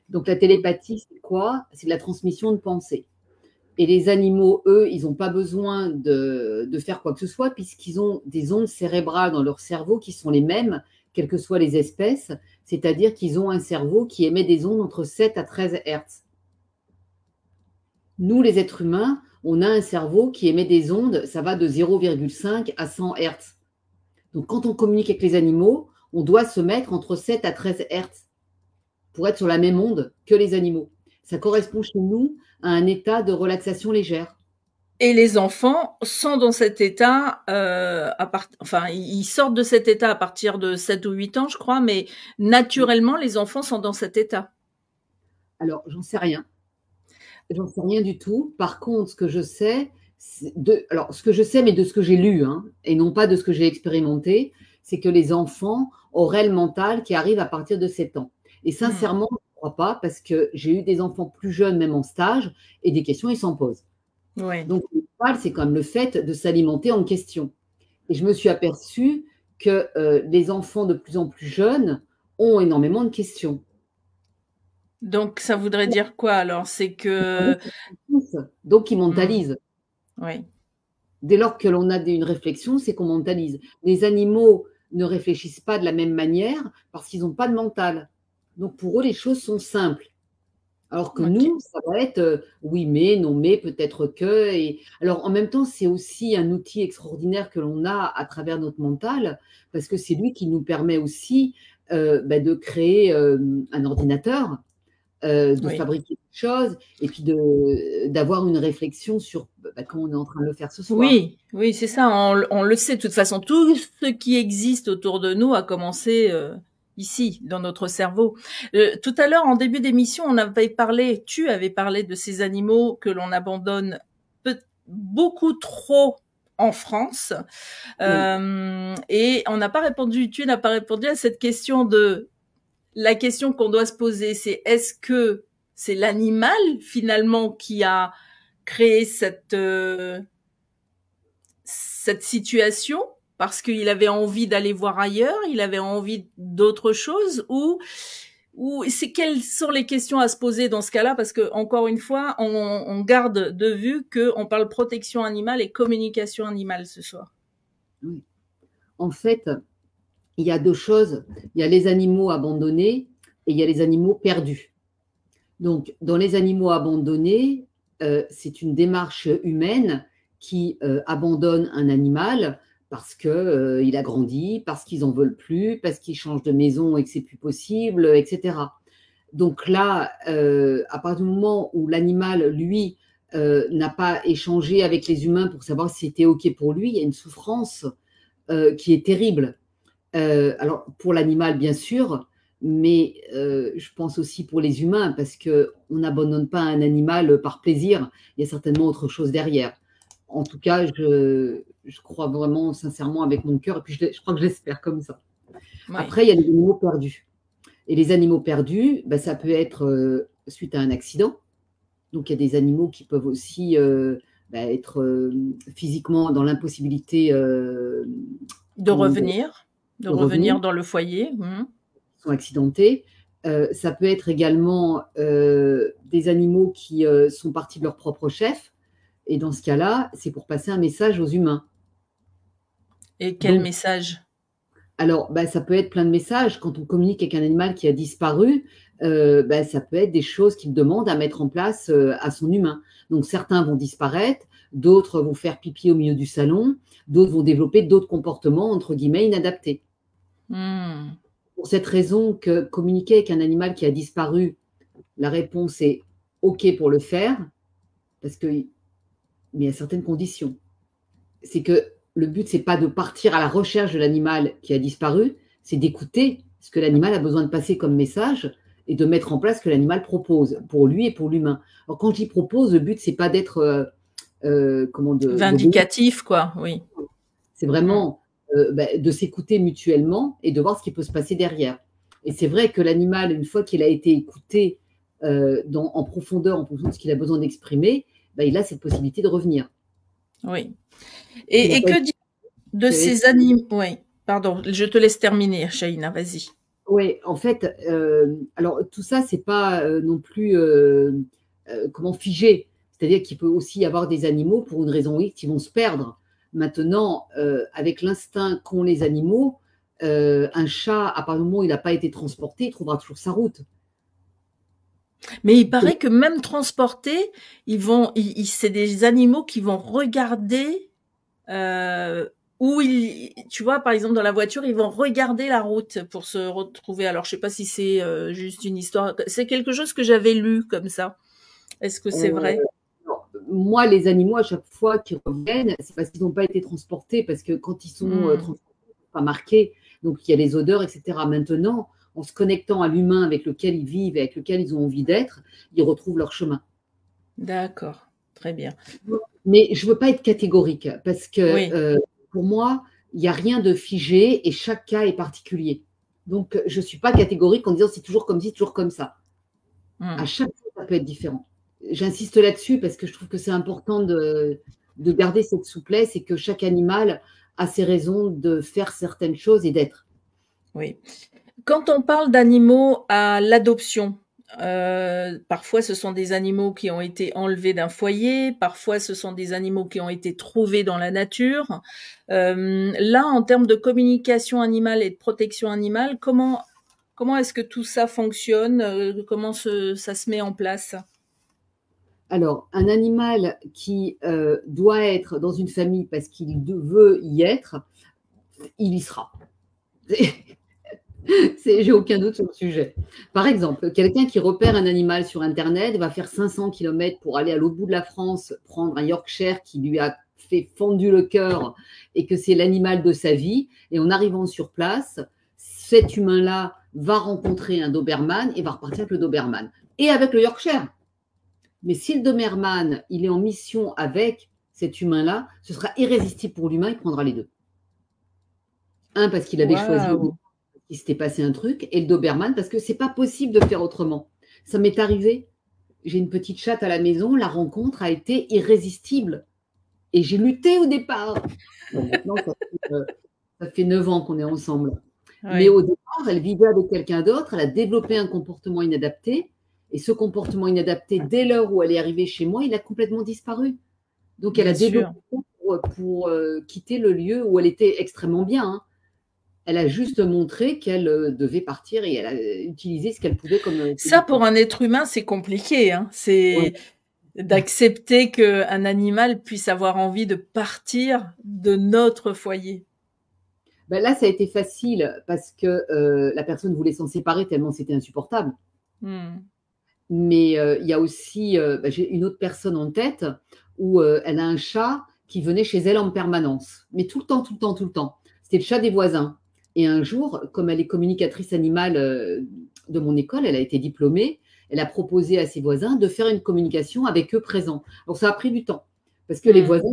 Donc la télépathie, c'est quoi? C'est de la transmission de pensée. Et les animaux, eux, ils n'ont pas besoin de faire quoi que ce soit puisqu'ils ont des ondes cérébrales dans leur cerveau qui sont les mêmes, quelles que soient les espèces, c'est-à-dire qu'ils ont un cerveau qui émet des ondes entre 7 à 13 Hertz. Nous, les êtres humains, on a un cerveau qui émet des ondes, ça va de 0,5 à 100 Hertz. Donc quand on communique avec les animaux, on doit se mettre entre 7 à 13 Hertz pour être sur la même onde que les animaux. Ça correspond chez nous à un état de relaxation légère. Et les enfants sont dans cet état, ils sortent de cet état à partir de 7 ou 8 ans, je crois, mais naturellement, les enfants sont dans cet état. Alors, j'en sais rien. J'en sais rien du tout. Par contre, ce que je sais, mais de ce que j'ai lu, hein, et non pas de ce que j'ai expérimenté, c'est que les enfants auraient le mental qui arrive à partir de 7 ans. Et sincèrement, je ne crois pas parce que j'ai eu des enfants plus jeunes, même en stage, et des questions, ils s'en posent. Ouais. Donc, le mental, c'est quand même le fait de s'alimenter en question. Et je me suis aperçue que les enfants de plus en plus jeunes ont énormément de questions. Donc, ça voudrait dire quoi alors? C'est que... Donc, ils mentalisent. Oui. Dès lors que l'on a une réflexion, c'est qu'on mentalise. Les animaux ne réfléchissent pas de la même manière parce qu'ils n'ont pas de mental. Donc, pour eux, les choses sont simples. Alors que nous, ça va être oui, mais, non, mais, peut-être que. Et... Alors, en même temps, c'est aussi un outil extraordinaire que l'on a à travers notre mental parce que c'est lui qui nous permet aussi de créer un ordinateur, de fabriquer des choses et puis d'avoir une réflexion sur comment on est en train de le faire ce soir. Oui, c'est ça. On le sait. De toute façon, tout ce qui existe autour de nous a commencé ici, dans notre cerveau. Tout à l'heure, en début d'émission, tu avais parlé de ces animaux que l'on abandonne beaucoup trop en France. Et on n'a pas répondu, tu n'as pas répondu à cette question la question qu'on doit se poser, c'est est-ce que c'est l'animal finalement qui a créé cette situation parce qu'il avait envie d'aller voir ailleurs, il avait envie d'autre chose, ou quelles sont les questions à se poser dans ce cas-là, parce que encore une fois, on garde de vue qu'on parle protection animale et communication animale ce soir. Oui. En fait, il y a deux choses. Il y a les animaux abandonnés et il y a les animaux perdus. Donc, dans les animaux abandonnés, c'est une démarche humaine qui abandonne un animal parce qu'il a grandi, parce qu'ils n'en veulent plus, parce qu'il change de maison et que c'est plus possible, etc. Donc là, à partir du moment où l'animal, lui, n'a pas échangé avec les humains pour savoir si c'était OK pour lui, il y a une souffrance qui est terrible. Alors, pour l'animal, bien sûr, mais je pense aussi pour les humains, parce qu'on n'abandonne pas un animal par plaisir, il y a certainement autre chose derrière. En tout cas, je crois vraiment sincèrement avec mon cœur, et puis je crois que je l'espère comme ça. Oui. Après, il y a les animaux perdus. Et les animaux perdus, ben, ça peut être suite à un accident. Donc, il y a des animaux qui peuvent aussi être physiquement dans l'impossibilité de revenir dans le foyer. Sont accidentés. Ça peut être également des animaux qui sont partis de leur propre chef. Et dans ce cas-là, c'est pour passer un message aux humains. Et quel message? Alors, ça peut être plein de messages. Quand on communique avec un animal qui a disparu, ça peut être des choses qu'il demande à mettre en place à son humain. Donc, certains vont disparaître, d'autres vont faire pipi au milieu du salon, d'autres vont développer d'autres comportements, entre guillemets, inadaptés. Pour cette raison que communiquer avec un animal qui a disparu, la réponse est OK pour le faire, parce qu'il y a certaines conditions. C'est que le but, c'est pas de partir à la recherche de l'animal qui a disparu, c'est d'écouter ce que l'animal a besoin de passer comme message et de mettre en place ce que l'animal propose pour lui et pour l'humain. Alors, quand je dis propose, le but, c'est pas d'être vindicatif, quoi, oui. C'est vraiment de s'écouter mutuellement et de voir ce qui peut se passer derrière. Et c'est vrai que l'animal, une fois qu'il a été écouté en profondeur, en fonction de ce qu'il a besoin d'exprimer, il a cette possibilité de revenir. Oui. Et que dire de ces animaux? Oui, pardon, je te laisse terminer, Shaina, vas-y. Oui, en fait, alors tout ça, c'est pas non plus figé. C'est-à-dire qu'il peut aussi y avoir des animaux, pour une raison X, qui vont se perdre. Maintenant, avec l'instinct qu'ont les animaux, un chat, à partir du moment où il n'a pas été transporté, il trouvera toujours sa route. Mais il paraît que même transportés, c'est des animaux qui vont regarder tu vois, par exemple, dans la voiture, ils vont regarder la route pour se retrouver. Alors, je sais pas si c'est juste une histoire. C'est quelque chose que j'avais lu comme ça. Est-ce que c'est vrai? Moi, les animaux, à chaque fois qu'ils reviennent, c'est parce qu'ils n'ont pas été transportés, parce que quand ils sont transportés, ils ne sont pas marqués. Donc, il y a les odeurs, etc. Maintenant, en se connectant à l'humain avec lequel ils vivent, avec lequel ils ont envie d'être, ils retrouvent leur chemin. D'accord, très bien. Mais je ne veux pas être catégorique, parce que pour moi, il n'y a rien de figé et chaque cas est particulier. Donc, je ne suis pas catégorique en disant c'est toujours comme ci, toujours comme ça. À chaque fois, ça peut être différent. J'insiste là-dessus parce que je trouve que c'est important de garder cette souplesse et que chaque animal a ses raisons de faire certaines choses et d'être. Oui. Quand on parle d'animaux à l'adoption, parfois ce sont des animaux qui ont été enlevés d'un foyer, parfois ce sont des animaux qui ont été trouvés dans la nature. Là, en termes de communication animale et de protection animale, comment est-ce que tout ça fonctionne? Comment ça se met en place? Alors, un animal qui doit être dans une famille parce qu'il veut y être, il y sera. J'ai aucun doute sur le sujet. Par exemple, quelqu'un qui repère un animal sur Internet va faire 500 km pour aller à l'autre bout de la France, prendre un Yorkshire qui lui a fait fendu le cœur et que c'est l'animal de sa vie. Et en arrivant sur place, cet humain-là va rencontrer un Doberman et va repartir avec le Doberman. Et avec le Yorkshire. Mais si le Doberman, il est en mission avec cet humain-là, ce sera irrésistible pour l'humain, il prendra les deux. Un, parce qu'il avait choisi, il s'était passé un truc, et le Doberman, parce que c'est pas possible de faire autrement. Ça m'est arrivé, j'ai une petite chatte à la maison, la rencontre a été irrésistible. Et j'ai lutté au départ. Bon, maintenant, ça fait 9 ans qu'on est ensemble. Oui. Mais au départ, elle vivait avec quelqu'un d'autre, elle a développé un comportement inadapté, et ce comportement inadapté, dès l'heure où elle est arrivée chez moi, il a complètement disparu. Donc, elle a développé pour quitter le lieu où elle était extrêmement bien. Hein. Elle a juste montré qu'elle devait partir et elle a utilisé ce qu'elle pouvait comme… Ça, pour un être humain, c'est compliqué. Hein. C'est d'accepter qu'un animal puisse avoir envie de partir de notre foyer. Ben là, ça a été facile parce que la personne voulait s'en séparer tellement c'était insupportable. Mais il y a aussi, j'ai une autre personne en tête où elle a un chat qui venait chez elle en permanence, mais tout le temps, tout le temps, tout le temps. C'était le chat des voisins. Et un jour, comme elle est communicatrice animale de mon école, elle a été diplômée, elle a proposé à ses voisins de faire une communication avec eux présents. Alors ça a pris du temps, parce que les voisins,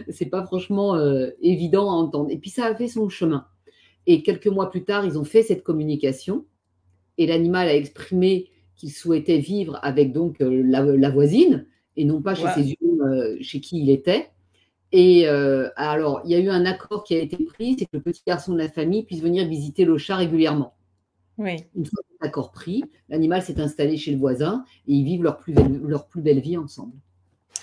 c'est pas franchement évident à entendre. Et puis ça a fait son chemin. Et quelques mois plus tard, ils ont fait cette communication, et l'animal a exprimé qu'il souhaitait vivre avec donc la voisine, et non pas chez ses humains chez qui il était. Et alors, il y a eu un accord qui a été pris, c'est que le petit garçon de la famille puisse venir visiter le chat régulièrement. Oui. Une fois cet accord pris, l'animal s'est installé chez le voisin et ils vivent leur plus belle vie ensemble.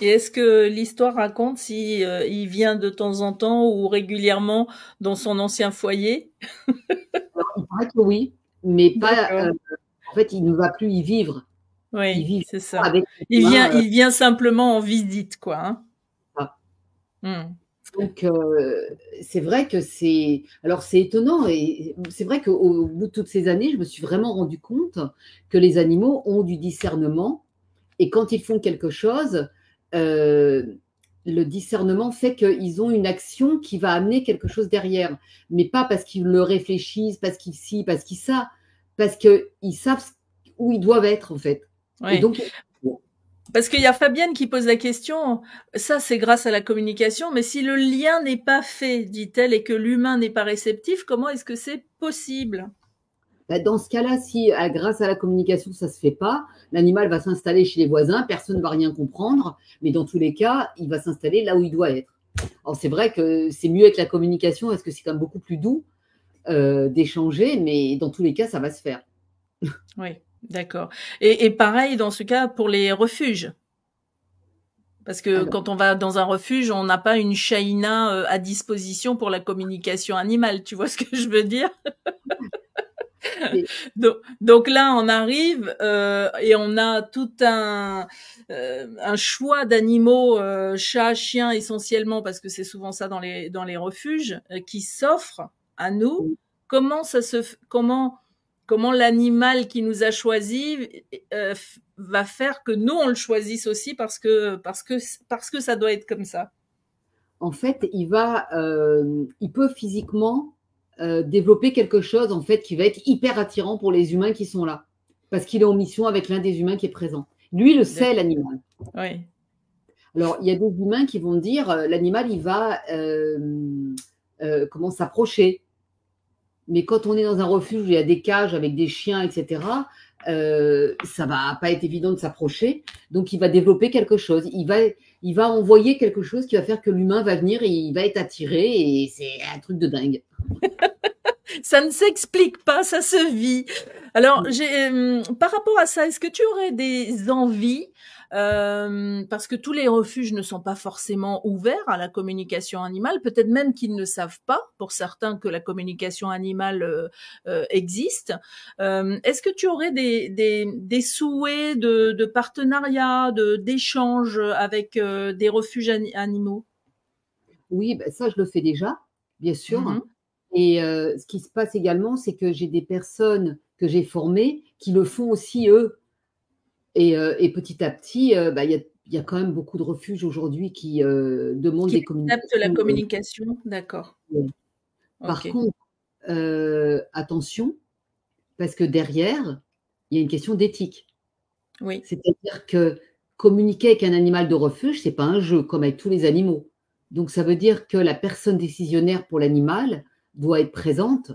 Et est-ce que l'histoire raconte si il vient de temps en temps ou régulièrement dans son ancien foyer? Alors, il paraît que oui, mais pas. En fait, il ne va plus y vivre. Oui, c'est ça. Il vient simplement en visite, quoi. Hein. Donc, c'est vrai que c'est… Alors, c'est étonnant et c'est vrai qu'au bout de toutes ces années, je me suis vraiment rendu compte que les animaux ont du discernement et quand ils font quelque chose, le discernement fait qu'ils ont une action qui va amener quelque chose derrière, mais pas parce qu'ils le réfléchissent, parce qu'ils savent, parce qu'ils savent où ils doivent être, en fait. Oui. Et donc, parce qu'il y a Fabienne qui pose la question, ça c'est grâce à la communication, mais si le lien n'est pas fait, dit-elle, et que l'humain n'est pas réceptif, comment est-ce que c'est possible? Dans ce cas-là, si grâce à la communication ça ne se fait pas, l'animal va s'installer chez les voisins, personne ne va rien comprendre, mais dans tous les cas, il va s'installer là où il doit être. Alors c'est vrai que c'est mieux avec la communication, parce que c'est quand même beaucoup plus doux d'échanger, mais dans tous les cas, ça va se faire. Oui. D'accord. Et pareil dans ce cas pour les refuges. Parce que quand on va dans un refuge, on n'a pas une Shaina à disposition pour la communication animale. Tu vois ce que je veux dire? Donc là, on arrive et on a tout un choix d'animaux, chats, chiens essentiellement, parce que c'est souvent ça dans les refuges, qui s'offrent à nous. Comment l'animal qui nous a choisi va faire que nous on le choisisse aussi parce que ça doit être comme ça. En fait, il peut physiquement développer quelque chose en fait qui va être hyper attirant pour les humains qui sont là, parce qu'il est en mission avec l'un des humains qui est présent. Lui, le sait, l'animal. Oui. Alors, il y a des humains qui vont dire l'animal, il va s'approcher. Mais quand on est dans un refuge où il y a des cages avec des chiens, etc., ça va pas être évident de s'approcher. Donc, il va développer quelque chose. Il va envoyer quelque chose qui va faire que l'humain va venir et il va être attiré. Et c'est un truc de dingue. Ça ne s'explique pas, ça se vit. Alors, par rapport à ça, est-ce que tu aurais des envies parce que tous les refuges ne sont pas forcément ouverts à la communication animale, peut-être même qu'ils ne savent pas, pour certains, que la communication animale existe. Est-ce que tu aurais des souhaits de partenariat, d'échange avec des refuges animaux? Oui, ça je le fais déjà, bien sûr. Et ce qui se passe également, c'est que j'ai des personnes que j'ai formées qui le font aussi eux. Et petit à petit, il y a quand même beaucoup de refuges aujourd'hui qui demandent des communications. La communication, d'accord. Par contre, attention, parce que derrière, il y a une question d'éthique. Oui. C'est-à-dire que communiquer avec un animal de refuge, c'est pas un jeu, comme avec tous les animaux. Donc ça veut dire que la personne décisionnaire pour l'animal doit être présente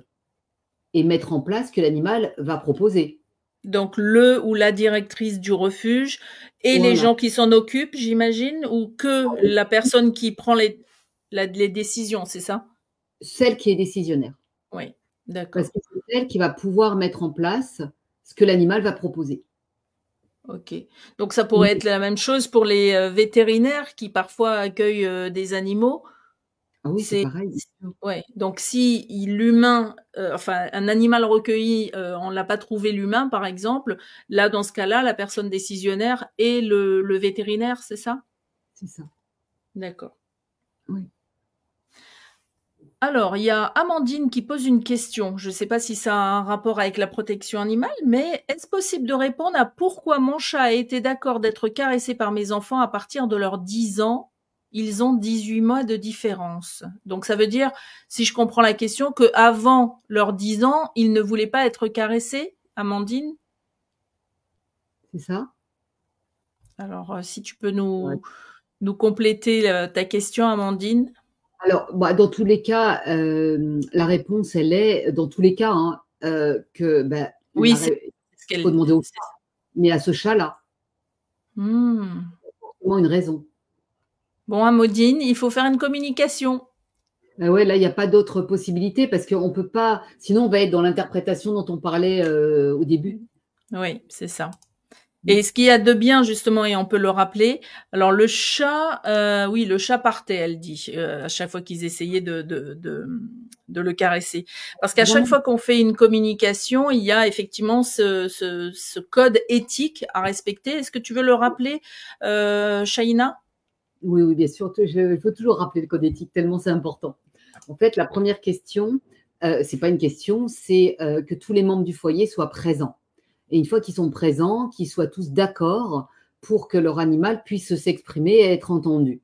et mettre en place ce que l'animal va proposer. Donc le ou la directrice du refuge et les Voilà. gens qui s'en occupent, j'imagine, ou que la personne qui prend les décisions, c'est ça? Celle qui est décisionnaire. Oui, Parce d'accord. que c'est elle qui va pouvoir mettre en place ce que l'animal va proposer. OK. Donc ça pourrait être la même chose pour les, vétérinaires qui parfois accueillent, des animaux. Ah oui, c'est C'est pareil, bien sûr. Ouais, donc si l'humain, enfin un animal recueilli, on l'a pas trouvé l'humain par exemple, là dans ce cas-là, la personne décisionnaire est le vétérinaire, c'est ça? C'est ça. D'accord. Oui. Alors, il y a Amandine qui pose une question. Je ne sais pas si ça a un rapport avec la protection animale, mais est-ce possible de répondre à pourquoi mon chat a été d'accord d'être caressé par mes enfants à partir de leurs 10 ans? Ils ont 18 mois de différence. Donc, ça veut dire, si je comprends la question, que avant leurs 10 ans, ils ne voulaient pas être caressés, Amandine? C'est ça? Alors, si tu peux Ouais. nous compléter ta question, Amandine. Alors, bah, dans tous les cas, la réponse, elle est, dans tous les cas, hein, que bah, Oui, la c'est ré ce faut qu'elle. demander au chat, mais à ce chat-là, Hmm. forcément une raison. Bon, Amandine, il faut faire une communication. Ouais, là, il y a pas d'autre possibilité parce qu'on peut pas sinon on va être dans l'interprétation dont on parlait, au début. Oui, c'est ça. Mmh. Et ce qu'il y a de bien justement, et on peut le rappeler, alors le chat, oui, le chat partait, elle dit, à chaque fois qu'ils essayaient de le caresser. Parce qu'à chaque Vraiment. fois qu'on fait une communication, il y a effectivement ce code éthique à respecter. Est-ce que tu veux le rappeler, Shaina? Oui, oui, bien sûr, je faut toujours rappeler le code éthique tellement c'est important. En fait, la première question, c'est pas une question, c'est, que tous les membres du foyer soient présents et une fois qu'ils sont présents, qu'ils soient tous d'accord pour que leur animal puisse s'exprimer et être entendu.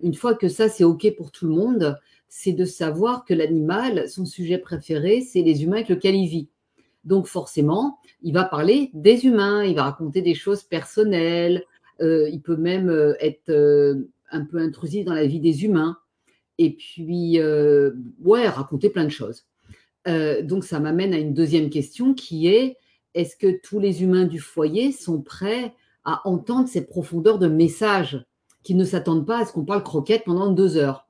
Une fois que ça, c'est OK pour tout le monde, c'est de savoir que l'animal, son sujet préféré, c'est les humains avec lesquels il vit. Donc forcément, il va parler des humains, il va raconter des choses personnelles, il peut même être un peu intrusif dans la vie des humains et puis ouais, raconter plein de choses. Donc ça m'amène à une deuxième question qui est, est-ce que tous les humains du foyer sont prêts à entendre cette profondeur de message, qu'ils ne s'attendent pas à ce qu'on parle croquette pendant 2 heures?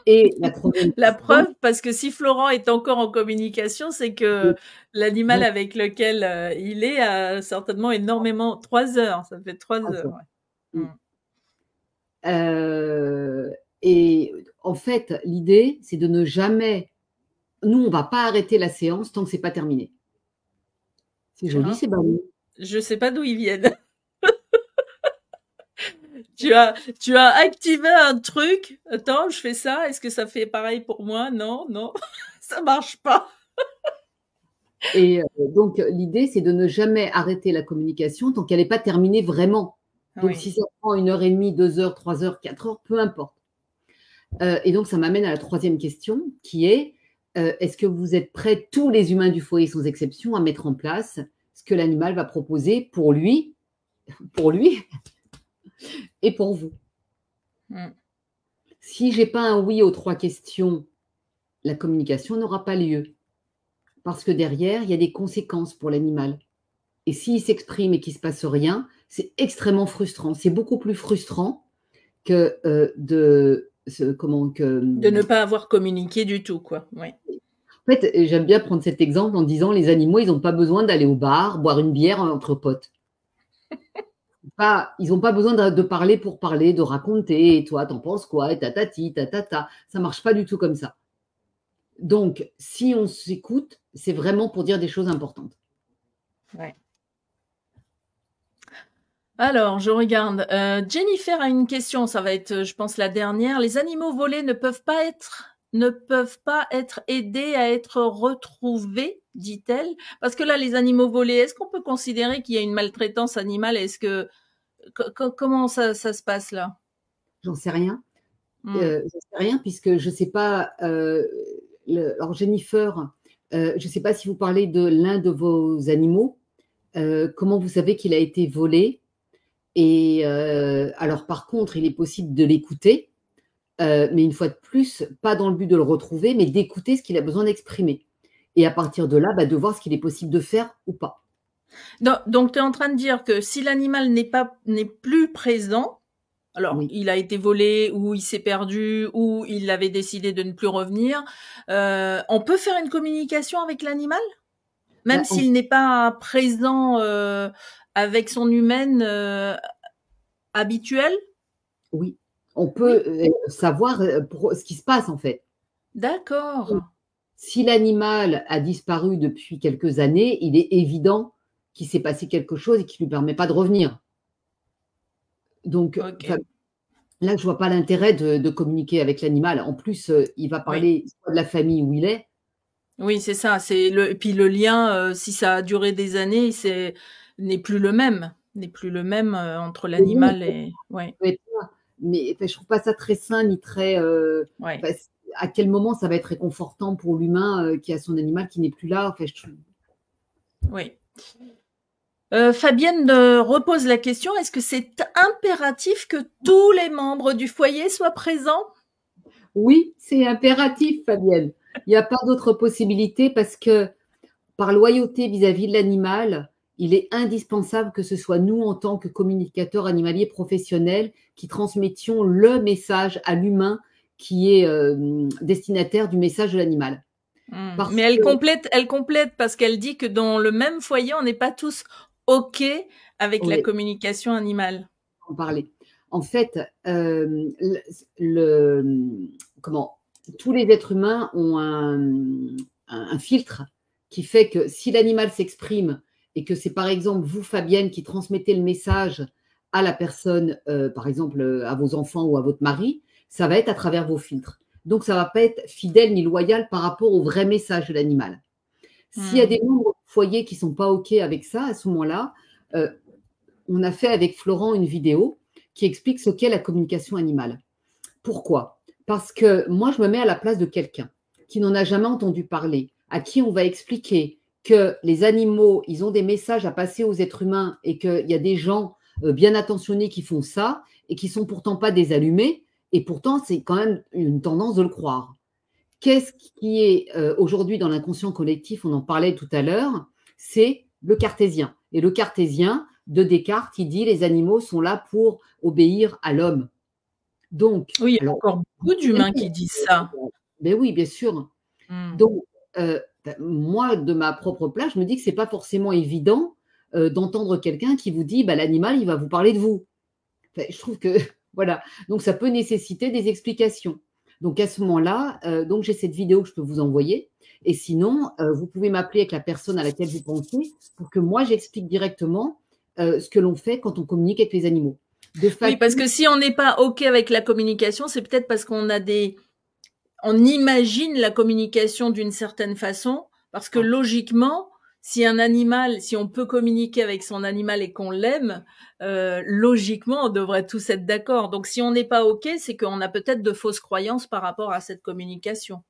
Et la troisième La question, preuve, parce que si Florent est encore en communication, c'est que l'animal donc, avec lequel il est a certainement énormément. 3 heures, ça fait 3 heures. Ouais. mmh. Et en fait, l'idée, c'est de ne jamais nous, on va pas arrêter la séance tant que c'est pas terminé. C'est joli Tiens, ces ballons. je sais pas d'où ils viennent. Tu as, tu as activé un truc. Attends, je fais ça. Est-ce que ça fait pareil pour moi? Non, non, ça marche pas. Et donc l'idée, c'est de ne jamais arrêter la communication tant qu'elle est pas terminée vraiment. Donc Oui. si ça prend 1 heure et demie, 2 heures, 3 heures, 4 heures, peu importe. Et donc ça m'amène à la troisième question qui est, est-ce que vous êtes prêts, tous les humains du foyer sans exception, à mettre en place ce que l'animal va proposer pour lui et pour vous? Mm. Si j'ai pas un oui aux 3 questions, la communication n'aura pas lieu. Parce que derrière, il y a des conséquences pour l'animal. Et s'il s'exprime et qu'il ne se passe rien, c'est extrêmement frustrant. C'est beaucoup plus frustrant que comment que. De ne pas avoir communiqué du tout, quoi. Oui. En fait, j'aime bien prendre cet exemple en disant les animaux, ils n'ont pas besoin d'aller au bar, boire une bière entre potes. Pas, ils n'ont pas besoin de parler pour parler, de raconter. Et toi, t'en penses quoi? Et tatati, tatata. Ça marche pas du tout comme ça. Donc, si on s'écoute, c'est vraiment pour dire des choses importantes. Ouais. Alors, je regarde. Jennifer a une question. Ça va être, je pense, la dernière. Les animaux volés ne peuvent pas être aidés à être retrouvés, dit-elle. Parce que là, les animaux volés, est-ce qu'on peut considérer qu'il y a une maltraitance animale? Est-ce que comment ça se passe là? J'en sais rien. Hmm. J'en sais rien puisque je sais pas. alors Jennifer, je ne sais pas si vous parlez de l'un de vos animaux. Comment vous savez qu'il a été volé? Et alors par contre, il est possible de l'écouter, mais une fois de plus, pas dans le but de le retrouver, mais d'écouter ce qu'il a besoin d'exprimer. Et à partir de là, de voir ce qu'il est possible de faire ou pas. Donc, tu es en train de dire que si l'animal n'est plus présent, alors Oui. il a été volé ou il s'est perdu ou il avait décidé de ne plus revenir, on peut faire une communication avec l'animal? Même s'il n'est pas présent avec son humaine habituelle? Oui, on peut savoir ce qui se passe en fait. D'accord. Si l'animal a disparu depuis quelques années, il est évident qu'il s'est passé quelque chose et qui ne lui permet pas de revenir. Donc, okay. là, je ne vois pas l'intérêt de communiquer avec l'animal. En plus, il va parler soit de la famille où il est. Oui, c'est ça. Et puis le lien, si ça a duré des années, n'est plus le même. N'est plus le même entre l'animal et. Ouais. Mais je ne trouve pas ça très sain ni très. À quel moment ça va être réconfortant pour l'humain qui a son animal qui n'est plus là? Enfin, je trouve. Oui. Fabienne repose la question, est-ce que c'est impératif que tous les membres du foyer soient présents? Oui, c'est impératif, Fabienne. Il n'y a pas d'autre possibilité parce que par loyauté vis-à-vis de l'animal, il est indispensable que ce soit nous, en tant que communicateurs animaliers professionnels, qui transmettions le message à l'humain qui est destinataire du message de l'animal. Mais elle complète parce qu'elle dit que dans le même foyer, on n'est pas tous OK avec la communication animale. En parler. En fait, tous les êtres humains ont un filtre qui fait que si l'animal s'exprime et que c'est par exemple vous, Fabienne, qui transmettez le message à la personne, par exemple à vos enfants ou à votre mari, ça va être à travers vos filtres. Donc, ça ne va pas être fidèle ni loyal par rapport au vrai message de l'animal. S'il y a des membres du foyer qui ne sont pas OK avec ça, à ce moment-là, on a fait avec Florent une vidéo qui explique ce qu'est la communication animale. Pourquoi? Parce que moi, je me mets à la place de quelqu'un qui n'en a jamais entendu parler, à qui on va expliquer que les animaux, ils ont des messages à passer aux êtres humains et qu'il y a des gens bien attentionnés qui font ça et qui ne sont pourtant pas des allumés. Et pourtant, c'est quand même une tendance de le croire. Qu'est-ce qui est aujourd'hui dans l'inconscient collectif? On en parlait tout à l'heure. C'est le cartésien. Et le cartésien de Descartes, il dit les animaux sont là pour obéir à l'homme. Donc, oui, il y a encore beaucoup d'humains qui disent ça. Ben oui, bien sûr. Donc, moi, de ma propre place, je me dis que ce n'est pas forcément évident d'entendre quelqu'un qui vous dit l'animal, il va vous parler de vous. Enfin, je trouve que, voilà. Donc, ça peut nécessiter des explications. Donc, à ce moment-là, donc j'ai cette vidéo que je peux vous envoyer. Et sinon, vous pouvez m'appeler avec la personne à laquelle vous pensez pour que moi, j'explique directement ce que l'on fait quand on communique avec les animaux. Oui, parce que si on n'est pas OK avec la communication, c'est peut-être parce qu'on imagine la communication d'une certaine façon, parce que logiquement, si on peut communiquer avec son animal et qu'on l'aime, logiquement, on devrait tous être d'accord. Donc, si on n'est pas OK, c'est qu'on a peut-être de fausses croyances par rapport à cette communication.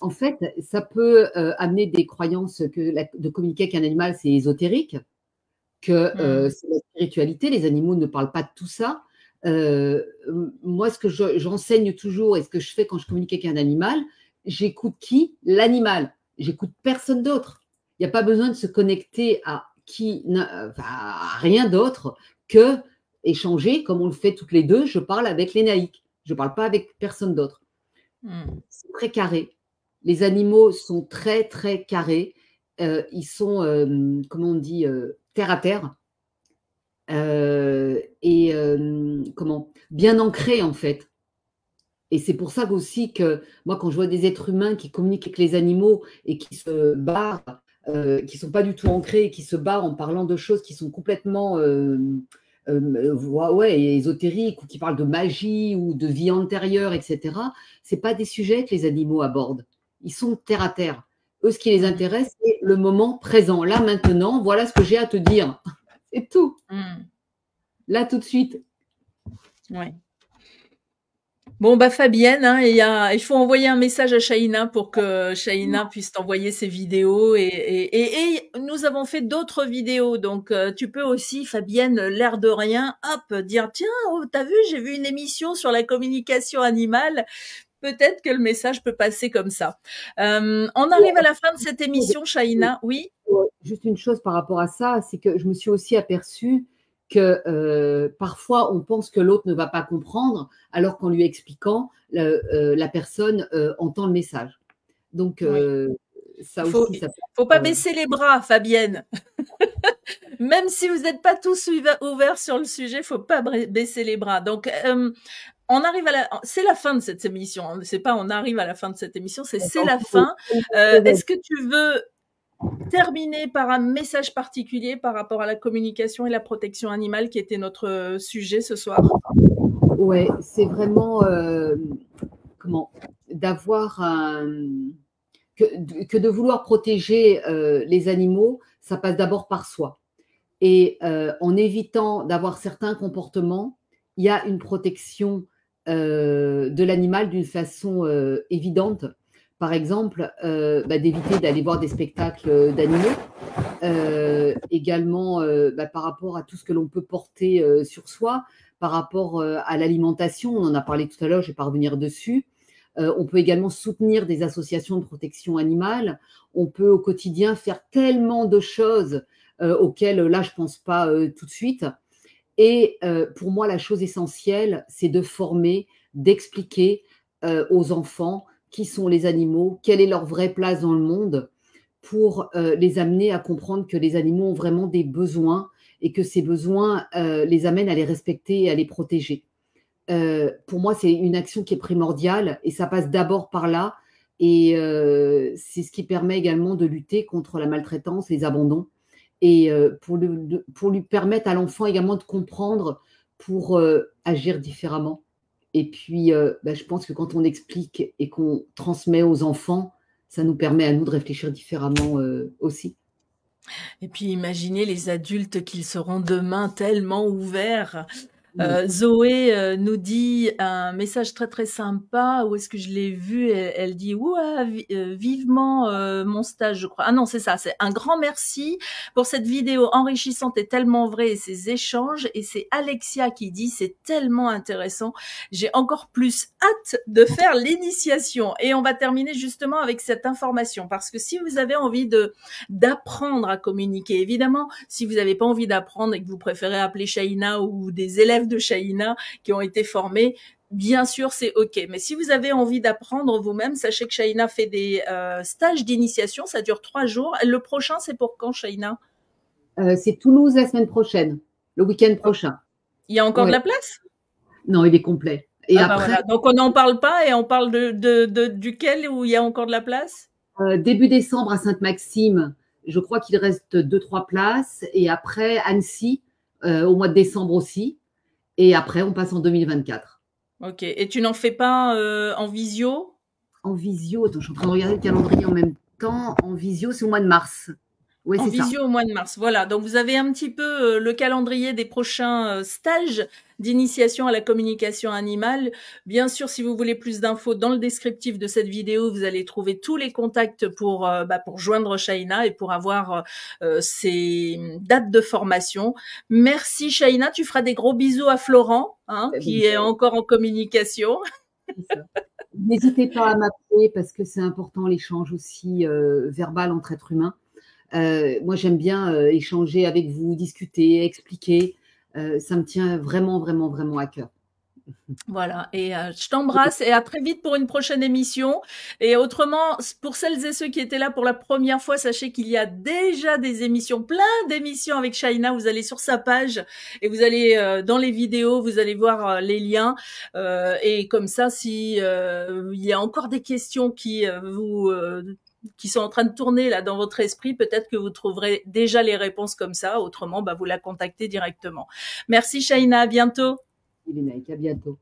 En fait, ça peut amener des croyances de communiquer avec un animal, c'est ésotérique, que c'est la spiritualité, les animaux ne parlent pas de tout ça. Moi, ce que j'enseigne toujours et ce que je fais quand je communique avec un animal, j'écoute qui? L'animal. J'écoute personne d'autre. Il n'y a pas besoin de se connecter à rien d'autre que échanger, comme on le fait toutes les deux. Je parle avec les naïcs. Je ne parle pas avec personne d'autre. C'est très carré. Les animaux sont très, très carrés. Ils sont, comment on dit, terre à terre. Bien ancrés en fait. Et c'est pour ça aussi que moi, quand je vois des êtres humains qui communiquent avec les animaux et qui se barrent, qui ne sont pas du tout ancrés, qui se barrent en parlant de choses qui sont complètement ésotériques ou qui parlent de magie ou de vie antérieure, etc., ce n'est pas des sujets que les animaux abordent. Ils sont terre à terre. Eux, ce qui les intéresse, c'est le moment présent. Là, maintenant, voilà ce que j'ai à te dire. C'est tout. Là, tout de suite. Ouais. Bon, bah Fabienne, hein, il faut envoyer un message à Shaina pour que Shaina puisse t'envoyer ses vidéos et nous avons fait d'autres vidéos, donc tu peux aussi, Fabienne, l'air de rien, hop, dire tiens, oh, t'as vu, j'ai vu une émission sur la communication animale. Peut-être que le message peut passer comme ça. On arrive à la fin de cette émission, Shaina. Oui. Juste une chose par rapport à ça, c'est que je me suis aussi aperçue que parfois on pense que l'autre ne va pas comprendre, alors qu'en lui expliquant, la personne entend le message. Donc Oui. ça Faut, aussi, ça peut faut pas être, baisser les bras, Fabienne. Même si vous n'êtes pas tous ouverts sur le sujet, faut pas baisser les bras. Donc, on arrive c'est la fin de cette émission. C'est pas on arrive à la fin de cette émission, c'est la fin. Est-ce que tu veux terminer par un message particulier par rapport à la communication et la protection animale qui était notre sujet ce soir? Ouais, c'est vraiment d'avoir que de vouloir protéger les animaux, ça passe d'abord par soi. Et en évitant d'avoir certains comportements, il y a une protection de l'animal d'une façon évidente. Par exemple, d'éviter d'aller voir des spectacles d'animaux. Également, par rapport à tout ce que l'on peut porter sur soi, par rapport à l'alimentation, on en a parlé tout à l'heure, je ne vais pas revenir dessus. On peut également soutenir des associations de protection animale. On peut au quotidien faire tellement de choses auxquelles là, je ne pense pas tout de suite. Et pour moi, la chose essentielle, c'est de former, d'expliquer aux enfants qui sont les animaux, quelle est leur vraie place dans le monde, pour les amener à comprendre que les animaux ont vraiment des besoins et que ces besoins les amènent à les respecter et à les protéger. Pour moi, c'est une action qui est primordiale et ça passe d'abord par là. Et c'est ce qui permet également de lutter contre la maltraitance, les abandons, et pour lui permettre à l'enfant également de comprendre pour agir différemment. Et puis, je pense que quand on explique et qu'on transmet aux enfants, ça nous permet à nous de réfléchir différemment aussi. Et puis imaginez les adultes qu'ils seront demain tellement ouverts. Oui. Zoé nous dit un message très très sympa. Où est-ce que je l'ai vu? Elle dit ouah, vivement mon stage, je crois. Ah non, c'est ça. C'est un grand merci pour cette vidéo enrichissante et tellement vraie et ces échanges. Et c'est Alexia qui dit c'est tellement intéressant. J'ai encore plus hâte de faire l'initiation. Et on va terminer justement avec cette information parce que si vous avez envie d'apprendre à communiquer, évidemment, si vous n'avez pas envie d'apprendre et que vous préférez appeler Shaina ou des élèves de Shaina qui ont été formés, bien sûr, c'est OK. Mais si vous avez envie d'apprendre vous-même, sachez que Shaina fait des stages d'initiation. Ça dure 3 jours. Le prochain, c'est pour quand, Shaina? C'est Toulouse la semaine prochaine, le week-end prochain. Il y a encore de la place? Non, il est complet. Et après, voilà. Donc, on n'en parle pas et on parle duquel où il y a encore de la place? Début décembre à Sainte-Maxime, je crois qu'il reste 2-3 places. Et après, Annecy, au mois de décembre aussi. Et après, on passe en 2024. OK. Et tu n'en fais pas en visio? En visio, attends, je suis en train de regarder le calendrier en même temps. En visio, c'est au mois de mars. Oui, En c'est ça. visio au mois de mars. Voilà. Donc, vous avez un petit peu le calendrier des prochains stages d'initiation à la communication animale. Bien sûr, si vous voulez plus d'infos, dans le descriptif de cette vidéo, vous allez trouver tous les contacts pour joindre Shaina et pour avoir ses dates de formation. Merci Shaina. Tu feras des gros bisous à Florent, qui est encore en communication. N'hésitez pas à m'appeler parce que c'est important l'échange aussi verbal entre êtres humains. Moi, j'aime bien échanger avec vous, discuter, expliquer. Ça me tient vraiment, vraiment, vraiment à cœur. Voilà, et je t'embrasse et à très vite pour une prochaine émission. Et autrement, pour celles et ceux qui étaient là pour la première fois, sachez qu'il y a déjà des émissions, plein d'émissions avec Shaina. Vous allez sur sa page et vous allez dans les vidéos, vous allez voir les liens. Et comme ça, si il y a encore des questions qui sont en train de tourner là dans votre esprit, peut-être que vous trouverez déjà les réponses comme ça. Autrement, vous la contactez directement. Merci Shaina, à bientôt. À bientôt.